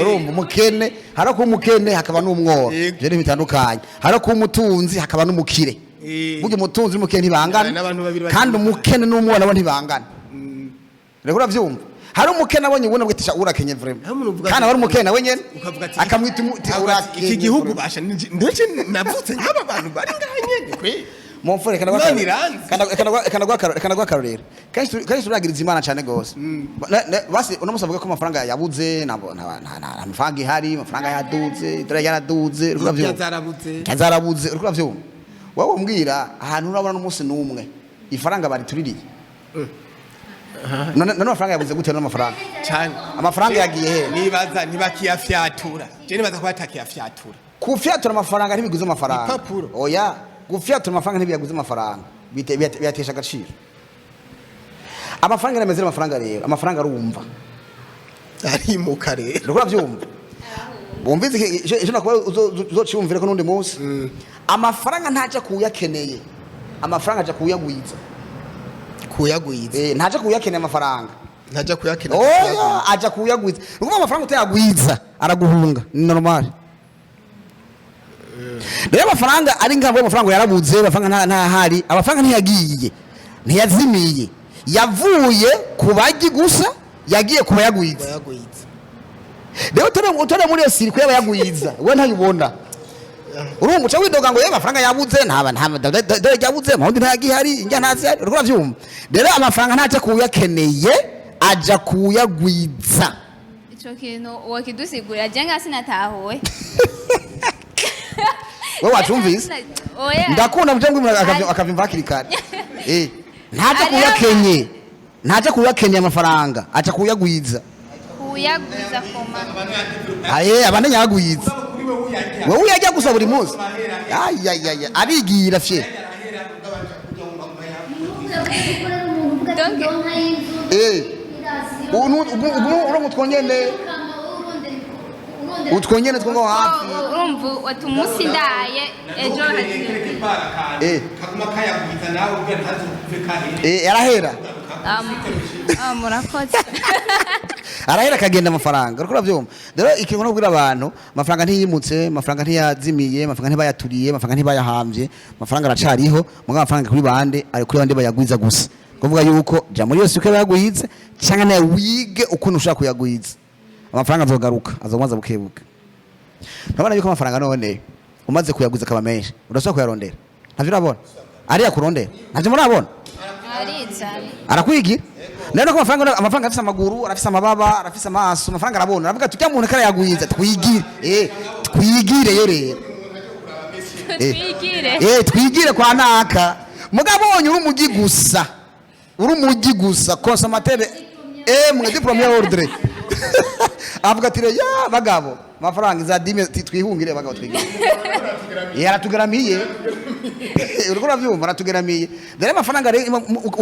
urumva umukene harako umukene hakaba n'umworo je ni bitandukanye harako umutunzi hakaba n'umukire burya umutunzi n'umukene ntibangana kandi umukene n'umworo nabo ntibangana rero uravyumva hari umukene abonye ubona bwitisha urakenye vraiment kandi ari umukene nawe nyene akamwita iki gihugu basha ndetse navutse nk'aba bantu bari nganyene kwe Monfore kanagwa karorero kandi turagiriza Imana cyane gose basi unamusavuga ko amafaranga yabuze amafaranga ihari amafaranga yaduze yaraduze yazarabuze uravyo wowe umbwira ahantu urabona n'umunsi numwe ifaranga bari tuririye none amafaranga yabuze gute n'amafaranga cyane amafaranga yagiye he nibaza ntibakiyafyatura je nibaza ko batakiyafyatura kufyatura amafaranga ntibiguze amafaranga oya gufyatura amafaranga ntibiyaguze amafaranga bitesha agaciro amafaranga nameze amafaranga rero amafaranga arumva ari mu kare rukora byumva bumvize ejo nakuba uzociyumvira ko nundi munsi amafaranga ntaje kuyakeneye amafaranga aje kuyagwiza ntaje kuyakeneye amafaranga ntaje kuyakeneye oya aje kuyagwiza nuko amafaranga utayagwiza araguhunga ni normal rero amafaranga ari ngabo amafaranga yarabuze amafaranga ntahari amafaranga ntiyagiye ntiyazimiye yavuye kubaji gusa yagiye kubayagwiza rero utore muri siriko yabayagwiza we ntayibona urumva uca widoga ngo amafaranga yabuze yabuze mahundi ntagihari injya ntazi uriko byumva rero amafaranga ntaje kuyakeneye aja kuyagwiza ico kintu wakidusigura je ngasi natahuwe wewe wachumvise ndakunda mje ngwimwe akavimva kirikari ntaje kuyakenye amafaranga acha kuyagwiza koma abane nyagwiza wewe uyajya gusa buri munsi arigira fye utwongene twongo hafi urumva watumusi ndaye ejo kaguma kayagwiza nawe ubwe ntazuve kahere arahera murakoze arahera kagenda amafaranga uriko uravyumva rero ikintu no kubwira abantu amafaranga ntiyimutse amafaranga ntiyazimiye amafaranga ntibayaturiye amafaranga ntibayahambye amafaranga aracariho muga amafaranga kuri bande ari kuri bande bayagwiza gusa kuvuga yuko ja muri yose uko bayagwize cyangwa nawe wige ukuntu ushaka kuyagwiza amafaranga azogaruka azomaza bukebuke nabona yuko amafaranga none umaze kuyagwiza kaba menshi urashaka kuyarondera ntavyo urabona ari yakurondera ntavyo murabona arakwigira none ko amafaranga afise amaguru arafise amababa arafise amaso amafaranga arabona aravuga ati umuntu kare yagwiza twigire twigire yo rero twigire kwa naka mugabonye uri umugi gusa consommateur mwe diplôme ordre avuga ati ya bagabo amafaranga za dime twihungire bagabo twigire yaratugaramiye uriko uravyumva aratugaramiye dore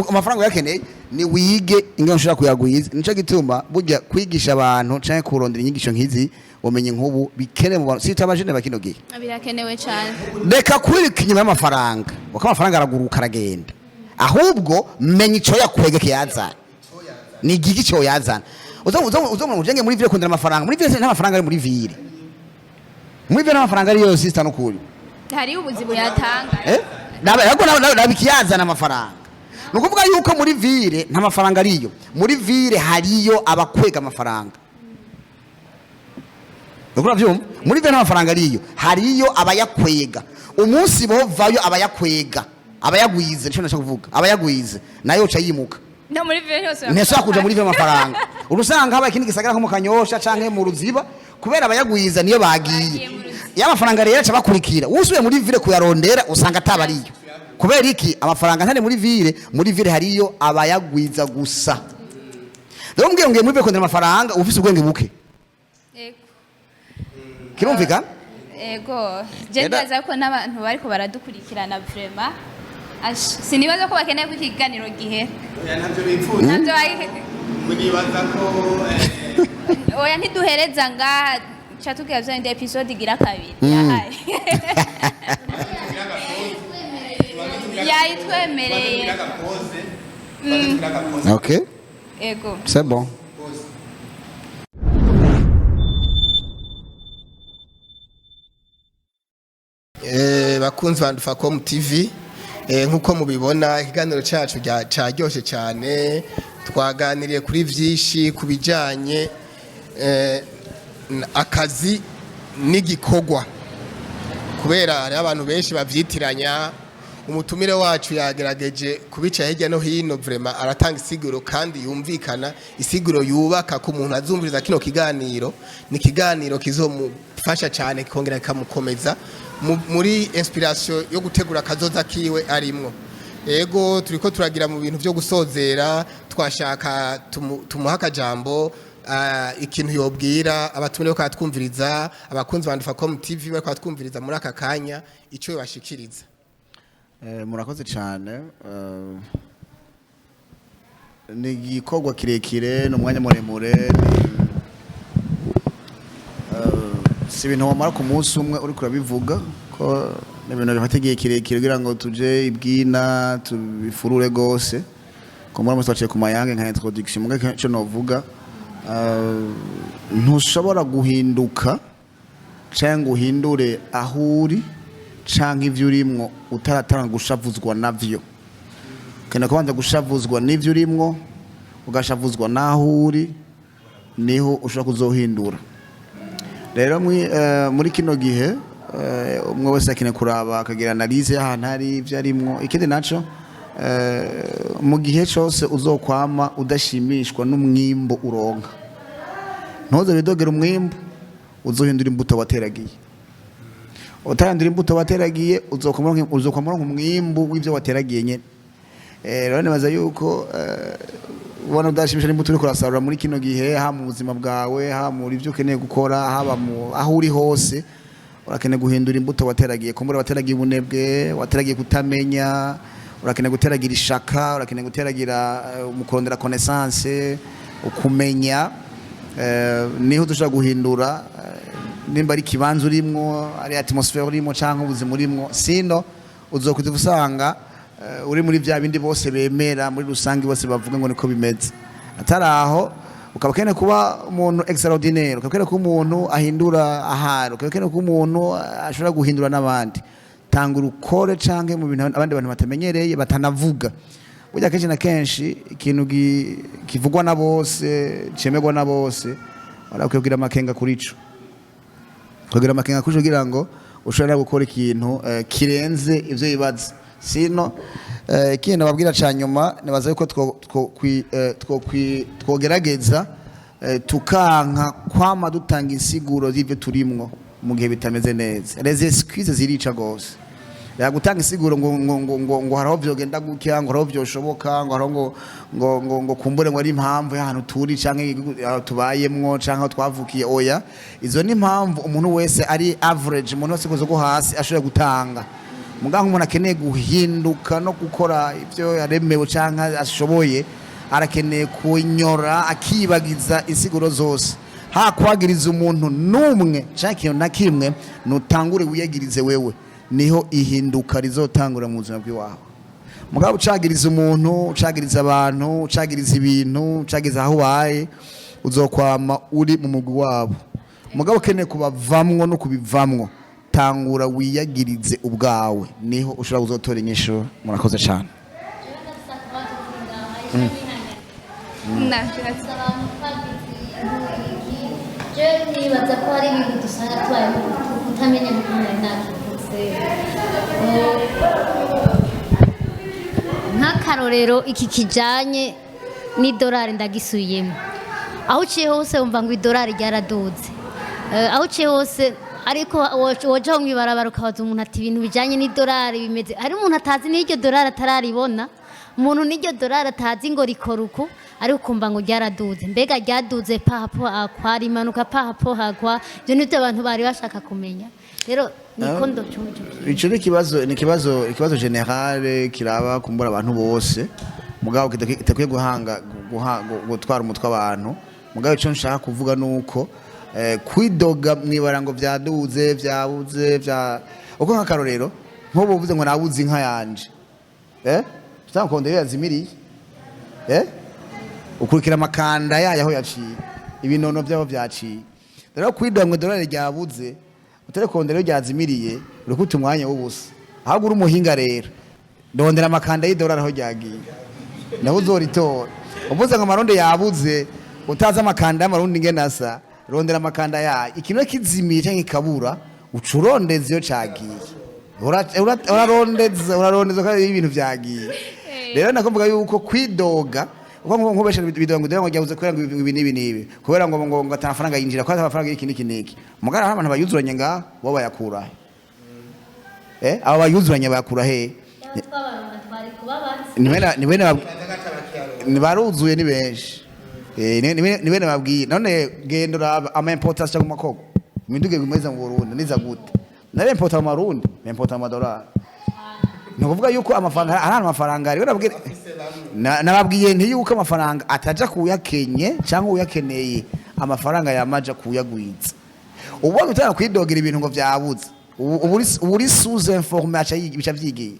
amafaranga yakeneye ni wige ingene ushaka kuyagwiza nico gituma burya kwigisha abantu canke kurondera inyigisho nkizi umenye nk'ubu bikene mu bantu sita abajene bakino gihe birakenewe cyane reka kwirika inyuma y'amafaranga uko amafaranga araguruka aragenda ahubwo menya ico yakwege kiyazana ni igiki cyo yazana uzo ujenge muri vile kundira amafaranga muri vile n'amafaranga ari muri vile n'amafaranga ari yose sita no kuri hari ubuzima yatanga nabikiyazana amafaranga nukuvuga yuko muri vile nta mafaranga ariyo muri vile hariyo abakwega amafaranga ukura vyumva muri vile nta mafaranga ariyo hariyo abayakwega umunsi bovayo abayakwega abayagwize nico nashaka kuvuga abayagwize nayo cha yimuka no muri vile yose ntashaka kuja muri vile amafaranga urusanga haba ikindi gisagara nko mu Kanyosha canke mu Ruziba kubera abayagwiza niyo bagiye y'amafaranga rero aca bakurikira usuye muri vile kuyarondera usanga atabariyo kubera iki amafaranga ntane muri vile hariyo abayagwiza gusa rero mbwiye muri vile kondera amafaranga ufise ubwenge buke kirumvika ego je ndaza ko n'abantu bariko baradukurikirana vraiment sinibaza ko bakeneye ku kiganiro gihe ntabyo bifuza ntabyo nibaza ko oya ntiduhereza ngaha chatubwira byo episode igira kabiri yahaye yayitwemereye okay ego c'est bon bakunzi ba Ndufacom TV nkuko mubibona ikiganiro cyacu cyaryoshe cyane twaganiriye kuri byinshi kubijanye akazi n'igikogwa kubera hari abantu benshi bavyitiranya umutumire wacu yagerageje kubica hirya no hino vraiment aratanga isiguro kandi yumvikana isiguro yubaka ku muntu azumviriza kino kiganiro ni kiganiro kizomufasha cyane kongera kamukomeza muri inspiration yo gutegura kazoza kiwe arimwo ego turiko turagira mu bintu byo gusozera twashaka tumuha akajambo ikintu yobwira abatumire ko twumviriza abakunzi ba Ndufacom TV bako twumviriza muri aka kanya ico bashikiriza murakoze cyane ni igikorwa kirekire n'umwanya muremure si ibintu wamara ku munsi umwe uri kurabivuga ko n'ibintu bifategeye kirekire kugira ngo tuje ibwina tubifurure gose ko muri musaciye ku mayange nka introduction muga cyo novuga ntushobora guhinduka cyangwa uhindure ahuri canke ivyo urimwo utaratanga gushavuzwa navyo kena kubanza gushavuzwa n'ivyo urimwo ugashavuzwa nahuri niho ushobora kuzohindura rero muri kino gihe umwe wese akene kuraba akagira analyse y'ahantu hari ivyo arimwo ikindi naco mu gihe cyose uzokwama udashimishwa n'umwimbo uronka ntuze bidogera umwimbo uzohindura imbuto wateragiye utarandura imbuto wateragiye uzokwamara umwimbo w'ivyo wateragiye nyene rero nibaza yuko ubona udashimisha n'imbuto uriko urasarura muri kino gihe ha mu buzima bwawe ha muri ivyo ukeneye gukora haba aho uri hose urakeneye guhindura imbuto wateragiye kumbura wateragiye ubunebwe wateragiye kutamenya urakeneye guteragira ishaka urakeneye guteragira umukurondera connaissance ukumenya niho dushaka guhindura nimba ari kibanza urimwo ari atmosphere urimo canke ubuzima urimo sino uzokuza usanga uri muri bya bindi bose bemera muri rusange bose bavuga ngo niko bimeze ataraho ukaba keneye kuba umuntu extraordinaire ukaba keneye kuba umuntu ahindura ahari ukaba keneye kuba umuntu ashobora guhindura n'abandi tanga urukore canke mu bintu abandi bantu batamenyereye batanavuga burya kenshi na kenshi ikintu kivugwa na bose cemerwa na bose barakubwira amakenga kuri ico kugira amakenga kuri kugira ngo ushobora gukora ikintu kirenze ivyo bibaza sino ikintu babwira cyanyuma nibaza yuko twogerageza tukanka kwama dutanga insiguro z'ibyo turimwo mu gihe bitameze neza les excuses zirica gose gutanga insiguro ngo haraho byogenda gutya ngo haraho byoshoboka ngo haraho ngo kumbure ngo ari impamvu y'ahantu turi canke tubayemwo canke twavukiye oya izo ni impamvu umuntu wese ari average umuntu wese kuzo go hasi ashobora gutanga mugaho umuntu akeneye guhinduka no gukora ibyo yaremewe canke ashoboye arakeneye kunyora akibagiza insiguro zose kwagiriza umuntu numwe canke na kimwe nutangure wiyagirize wewe niho ihinduka rizotangura mu buzima bw'iwawe mugabo ucagiriza umuntu ucagiriza abantu ucagiriza ibintu ucagiriza aho ubaye uzokwama uri mu mugwi wabo mugabo ukeneye kubavamwo no kubivamwo tangura wiyagirize ubwawe niho ushobora kuzotora inyishu murakoze cyane nibaza ko hari ibintu dusanga tubaye kutamenya nk'akarorero iki kijanye n'idolari ndagisubiyemo aho uciye hose wumva ngo idolari ryaraduze aho uciye hose ariko wojaho mwibarabara ukabaza umuntu ati ibintu bijanye n'idolari bimeze hari umuntu atazi n'iryo dolari atararibona umuntu n'iryo dolari atazi ngo rikora uku ariko ukumva ngo ryaraduze mbega ryaduze pahapo akwa rimanuka pahapo hakwa ibyo nibyo abantu bari bashaka kumenya rero niko ico ni ikibazo generale kiraba kumbura abantu bose mugabo kitakwiye gutwara umutwe abantu mugabo ico nshaka kuvuga nuko kwidoga mwibarango byaduze byabuze uko nk'akarorero nk'ubu uvuze ngo nabuze inka yanje tutakondeye yazimiriye ukurikira amakanda yaho yaciye ibinono byabo byaciye rero kwidoga ngo dolari ryabuze uterekondera ryazimiriye urukuta umwanya w'ubusa ahubwo uri umuhinga rero ndondera amakanda y'idolari aho ryagiye naho uzoritora uvuze ngo amaronde yabuze utazi amakanda y'amarundi ngenasa rondera amakanda yayo ikintu kizimiye cyangwa ikabura ucurondeza iyo cagiye urarondeza ko ibintu byagiye rero nakumvuga yuko kwidoga uko nkubesha bidoga ngo ryabuze kubera ngo ibi nibi kubera ngo atamafaranga yinjira kwa amafaranga y'iki niki mugara abantu bayuzuranye ngaho bo bayakura abo bayuzuranye bayakura he ni baruzuye ni benshi ni bene babwiye none gendura ama importation cyangwa makoko minduge gumeza mu Burundi niza gute na importa mu Burundi importa mu dollar nukuvuga yuko amafaranga ari amafaranga ari nababwiye nababwiye nti yuko amafaranga ataja kuyakenye cyangwa uyakeneye amafaranga yamaja kuyagwiza ubwo utara kwidogera ibintu ngo byabuze uburi sous information yigisha vyigiye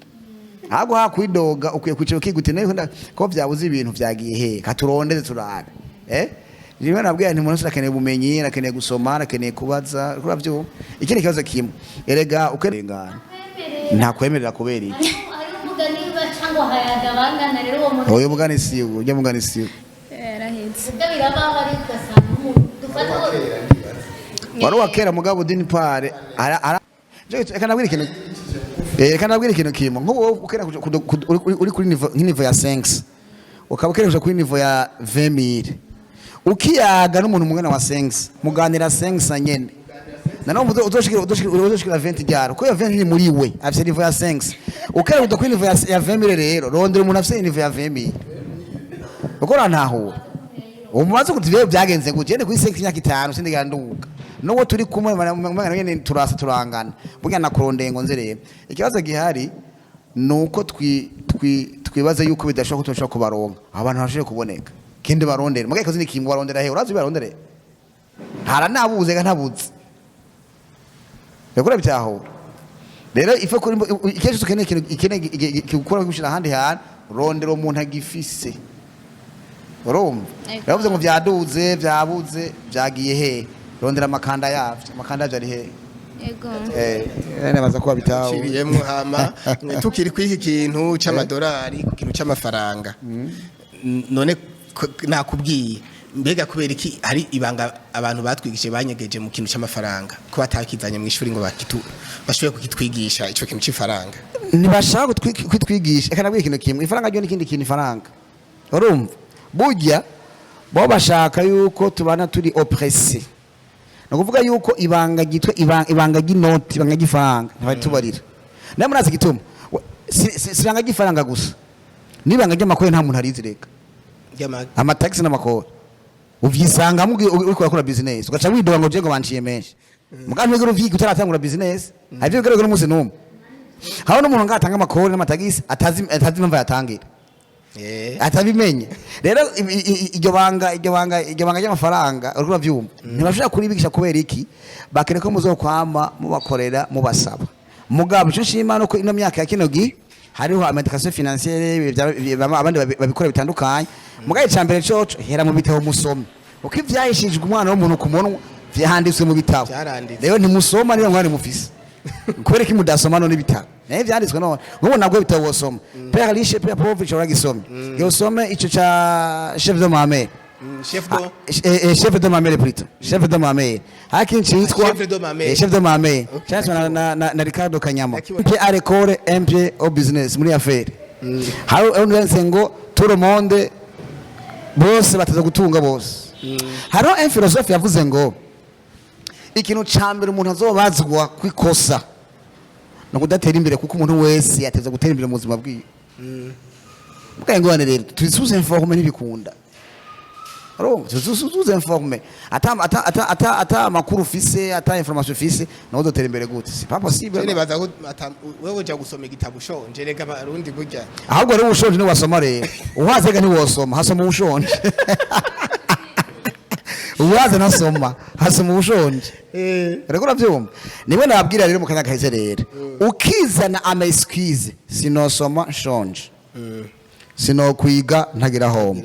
hago hakwidoga ukwiye kwiciro kigute nayo ko byabuze ibintu vyagiye he katurondeze turara rimwe nabwiye nti umuntu akeneye ubumenyi akeneye gusoma akeneye kubaza kuravyo ikindi kibazo kimwe erega ukerengana nta kwemerera kubera iki oyo mugani si ujya mugani si yarahetse wari wakera mugabo dini pare kanabwira ikintu kimwe nk'ubu ukera uri kuri nivo ya 5 ukaba ukereje kuri nivo ya 20000 ukiyaga n'umuntu mungana wa 5 muganira 5 nyene nano uzoshikira 20 ryaro ko ya 20 ni muri we afite nivo ya 5 ukera kuri nivo ya 20000 rero rondera umuntu afite nivo ya 20000 ukora ntaho umubazo kutivyo byagenze gute yende kuri 5 myaka 5 sindiga nduka nuwo turi kumwe nyene turasa turangana burya nakurondeye ngo nzereye ikibazo gihari nuko twibaza yuko bidashobora kutoshobora kubaronga abantu bashoje kuboneka kindi barondera mugaye kazi nikimwe barondera he urazi barondere haranabuze ga ntabuze yakora byaho rero ifa kuri ikesho tukeneye ikintu gukora gushira ahandi hantu rondero umuntu agifise urumva yavuze ngo byaduze byabuze byagiye he rondera amakanda yavyo amakanda yavyo ari he nabaza ko bitawo kiriyemwe hama tukiri kwiki kintu c'amadolari kintu c'amafaranga none nakubwiye mbega kubera iki hari ibanga abantu batwigishe banyegeje mu kintu c'amafaranga ko batakizanye mu ishuri ngo bashoboye kukitwigisha ico kintu c'ifaranga ntibashaka kwitwigisha eka nabwiye ikintu kimwe ifaranga ryo n'ikindi kintu ifaranga urumva burya bo bashaka yuko tubana turi oppressé no kuvuga yuko ibanga gitwe ibanga ginoti ibanga gifaranga ntibari tubarira namurazi gituma siranga gifaranga gusa nibanga ry'amakore nta muntu arizi reka amataxi n'amakore uvyisanga mugi uriko akora business ugaca widoga ngo je ngo banciye menshi mugantu wegero vyiki utaratangura business havyo gero n'umuzi numwe hawo n'umuntu ngatanga amakore n'amatagisi atazi impamvu yatangira atabimenye rero iryo banga ry'amafaranga uriko bavyumva ntibashaka kuribigisha kubera iki bakeneye ko muzokwama mubakorera mubasaba mugabo ico nshima no ko ino myaka ya kino gi hariho amedication financiere abandi babikora bitandukanye mugaye cyambere coco hera mu bitabo musome uko ivyahishijwe umwana w'umuntu ku munwa vyahanditswe mu bitabo rero ntimusoma niyo mwari mufise kubera ki mudasoma none bitabo naye vyanditswe none ngo nabwo bitabo wosoma père riche père pauvre cyo ragisome yosome ico ca chef de mamelle chef de mamelle plutôt chef de mamelle hakin chitwa chef de mamelle chanswa na Ricardo Kanyama pied à l'école un pied au business muri affaire haro on ngo tout le monde bose bataza gutunga bose haro un philosophe yavuze ngo ikintu cambere umuntu azobazwa kwikosa no kudatera imbere kuko umuntu wese yateza gutera imbere mu buzima bwiwe mukayengwane rero tuzuze informe n'ibikunda tuzuze informe ata makuru fise ata information fise no dotera imbere gute c'est pas possible ne baza wewe uja gusoma igitabo ushonje rega barundi burya ahubwo rero ushonje ni wasoma rero uhazega ni wosoma hasoma ushonje uwaze nasoma hasoma ushonje rego uravyumva niwe nababwira rero mukanya kaheze rero ukizana ama excuse sinosoma shonje sino kwiga ntagira home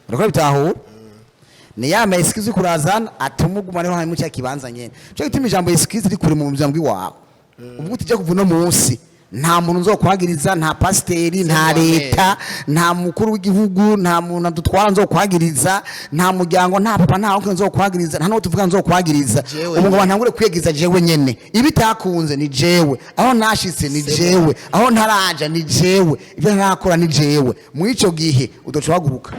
rego bitahura ni ya ma excuse kurazana atumuguma rero mu cya kibanza nyene cyo gituma ijambo excuse ri kuri mu muzambi wawe ubwo utije kuvuno munsi nta muntu nzokwagiriza nta pasteri nta leta nta mukuru w'igihugu nta muntu adutwara nzokwagiriza nta muryango nta papa nta uko nzokwagiriza nta no tuvuga nzokwagiriza umugabo ntangure kwiyegiza jewe nyene ibitakunze ni jewe aho nashitse ni jewe aho ntaraja ni jewe ibyo ntakora ni jewe mu ico gihe udocaguruka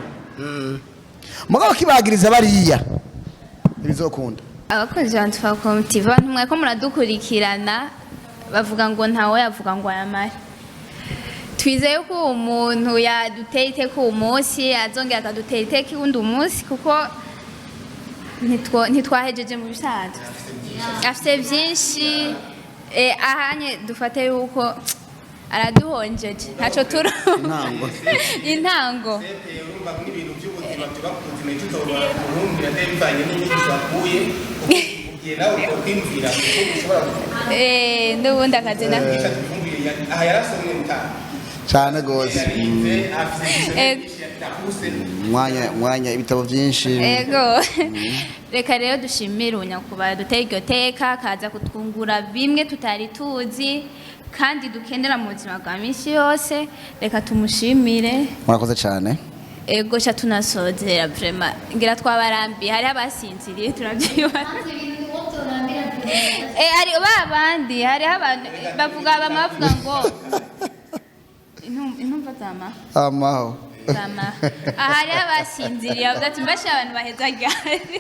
mugabo kibagiriza bariya bizokunda abakozi ba Ndufacom TV ntumwe ko muradukurikirana bavuga ngo ntawe yavuga ngo ayamare twizeye ko umuntu yaduteye iteka umunsi azongera akadutera iteka undi umunsi kuko ntitwahejeje mu bisanzwe afite byinshi ahanye dufate yuko araduhonjeje ntaco turumva intango n'ubundi akazina cyane gose mwanya ibitabo byinshi ego reka rero dushimire unyakubara duteye iryo teka kaza kutwungura bimwe tutari tuzi kandi dukenera mu buzima bwa minsi yose reka tumushimire murakoze cyane ego cha tunasozera vraiment ngira twabarambi hari abasinziriye turabyibona hari babandi hari abantu bavuga bamavuga ngo intumva zama amaho zama hari abasinziriye avuga ati mbasha abantu baheza gari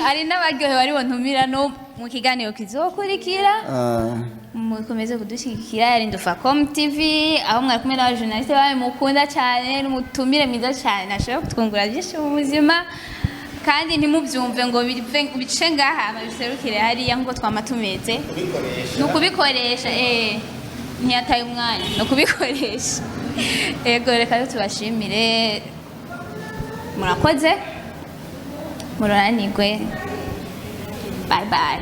hari n'abaryohe bari bontumira no mu kiganiro kizokurikira mukomeze kudushigikira yari Ndufacom TV aho mwari kumwe n'aba journaliste bawe mukunda cyane n'umutumire mwiza cyane nashobora kutwungura byinshi mu buzima kandi ntimubyumve ngo bice ngaha amabiserukire hariya nkuko twamatumeze nukubikoresha ntiyataye umwanya nukubikoresha ego reka tubashimire murakoze muroranirwe bye bye